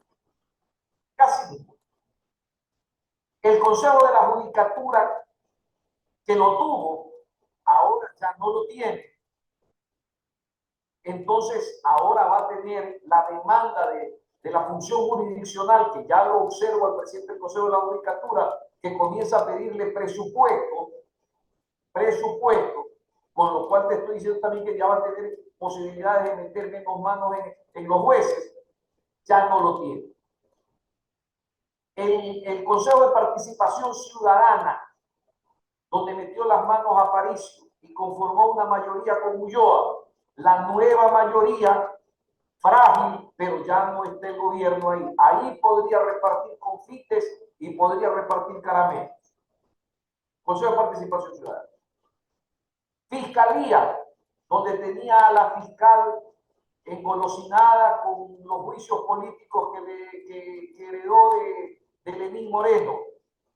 Casi ninguna. El Consejo de la Judicatura, que lo tuvo, ahora ya no lo tiene. Entonces, ahora va a tener la demanda de la función jurisdiccional, que ya lo observo al presidente del Consejo de la Judicatura, que comienza a pedirle presupuesto, con lo cual te estoy diciendo también que ya va a tener posibilidades de meter menos manos en los jueces, ya no lo tiene. El Consejo de Participación Ciudadana, donde metió las manos a Aparicio y conformó una mayoría con Ulloa, la nueva mayoría, frágil, pero ya no está el gobierno ahí. Ahí podría repartir confites y podría repartir caramelos. Consejo de Participación Ciudadana. Fiscalía, donde tenía a la fiscal engolosinada con los juicios políticos que heredó de Lenín Moreno.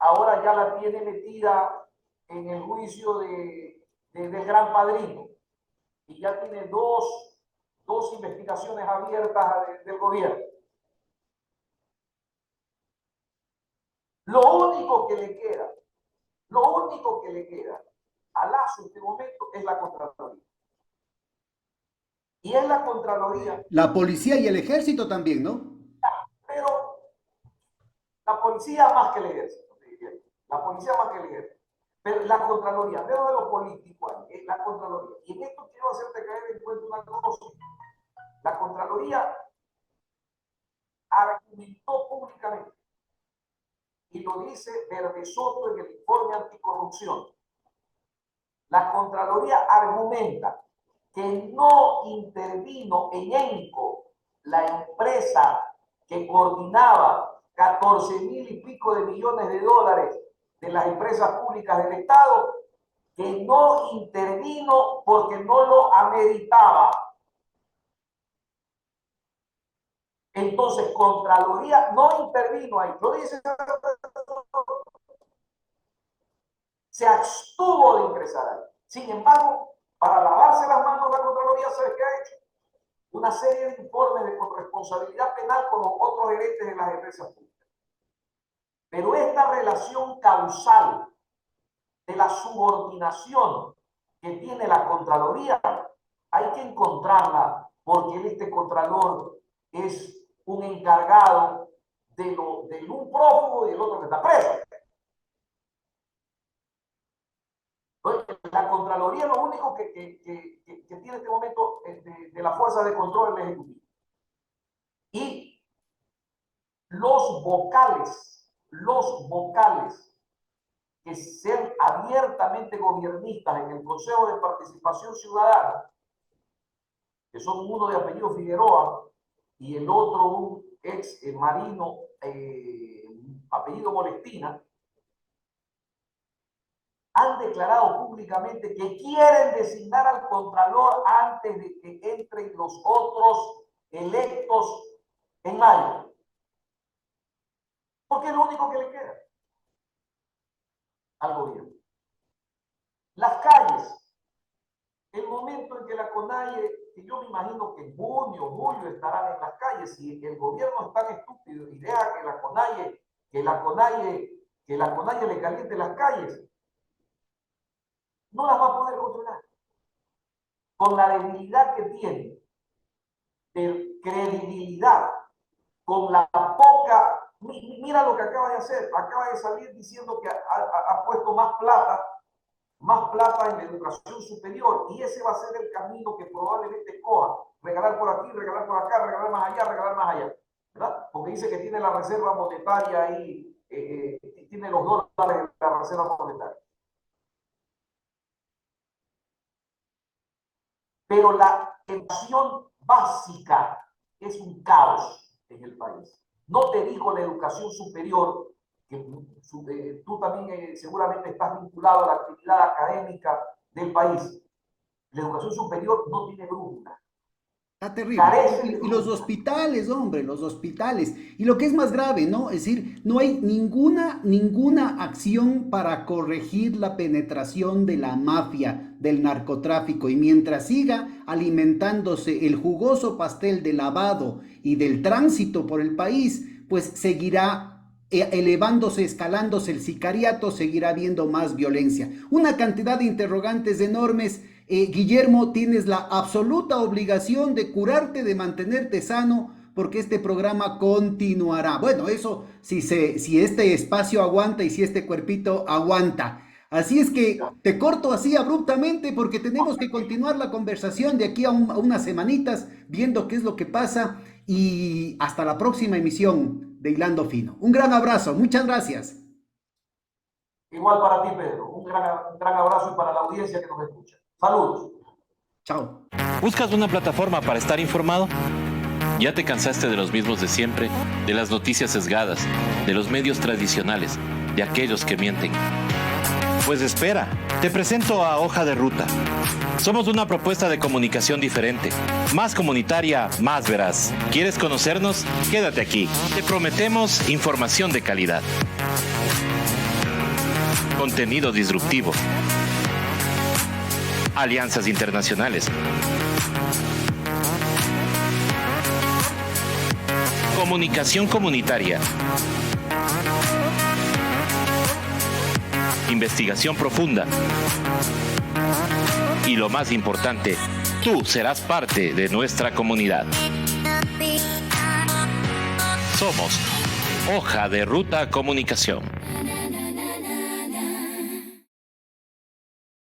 Ahora ya la tiene metida en el juicio del Gran Padrino. Y ya tiene dos investigaciones abiertas del gobierno. Lo único que le queda a Lazo en este momento es la Contraloría. Y es la Contraloría. La policía y el ejército también, ¿no? Pero la policía más que el ejército, la policía más que el ejército. Pero la Contraloría, veo de lo político ahí, la Contraloría. Y en esto quiero hacerte caer en cuenta una cosa. La Contraloría argumentó públicamente, y lo dice Verde Soto en el informe anticorrupción. La Contraloría argumenta que no intervino en ENCO, la empresa que coordinaba 14.000 y pico de millones de dólares de las empresas públicas del Estado, que no intervino porque no lo ameritaba. Entonces, Contraloría no intervino ahí. Lo dice, se abstuvo de ingresar ahí. Sin embargo, para lavarse las manos la Contraloría, ¿sabes qué ha hecho? Una serie de informes de corresponsabilidad penal con los otros gerentes de las empresas públicas. Pero esta relación causal de la subordinación que tiene la Contraloría, hay que encontrarla, porque este Contralor es un encargado de un prófugo y el otro que está preso. Entonces, la Contraloría es lo único que tiene en este momento de la fuerza de control del Ejecutivo. Y los vocales que sean abiertamente gobiernistas en el Consejo de Participación Ciudadana, que son uno de apellido Figueroa y el otro un ex marino apellido Molestina, han declarado públicamente que quieren designar al Contralor antes de que entren los otros electos en mayo. Porque es lo único que le queda al gobierno. Las calles, el momento en que la CONAIE, que yo me imagino que en junio, julio estarán en las calles, si el gobierno es tan estúpido y deja que la CONAIE le caliente las calles, no las va a poder controlar. Con la debilidad que tiene de credibilidad, con la poca... Mira lo que acaba de hacer, acaba de salir diciendo que ha puesto más plata en la educación superior, y ese va a ser el camino que probablemente coja, regalar por aquí, regalar por acá, regalar más allá, ¿verdad? Porque dice que tiene la reserva monetaria ahí, tiene los dólares de la reserva monetaria. Pero la educación básica es un caos en el país. No te digo la educación superior, que tú también seguramente estás vinculado a la actividad académica del país. La educación superior no tiene brújula. Está terrible. Y los hospitales, hombre, los hospitales. Y lo que es más grave, ¿no? Es decir, no hay ninguna acción para corregir la penetración de la mafia, del narcotráfico. Y mientras siga alimentándose el jugoso pastel de lavado y del tránsito por el país, pues seguirá elevándose, escalándose el sicariato, seguirá habiendo más violencia. Una cantidad de interrogantes enormes. Guillermo, tienes la absoluta obligación de curarte, de mantenerte sano, porque este programa continuará. Bueno, eso si este espacio aguanta y si este cuerpito aguanta. Así es que te corto así abruptamente porque tenemos que continuar la conversación de aquí a unas semanitas, viendo qué es lo que pasa, y hasta la próxima emisión de Hilando Fino. Un gran abrazo, muchas gracias. Igual para ti, Pedro. Un gran abrazo y para la audiencia que nos escucha. Saludos. Chao. ¿Buscas una plataforma para estar informado? ¿Ya te cansaste de los mismos de siempre, de las noticias sesgadas, de los medios tradicionales, de aquellos que mienten? Pues espera, te presento a Hoja de Ruta. Somos una propuesta de comunicación diferente, más comunitaria, más veraz. ¿Quieres conocernos? Quédate aquí. Te prometemos información de calidad. Contenido disruptivo. Alianzas internacionales. Comunicación comunitaria. Investigación profunda. Y lo más importante, tú serás parte de nuestra comunidad. Somos Hoja de Ruta Comunicación.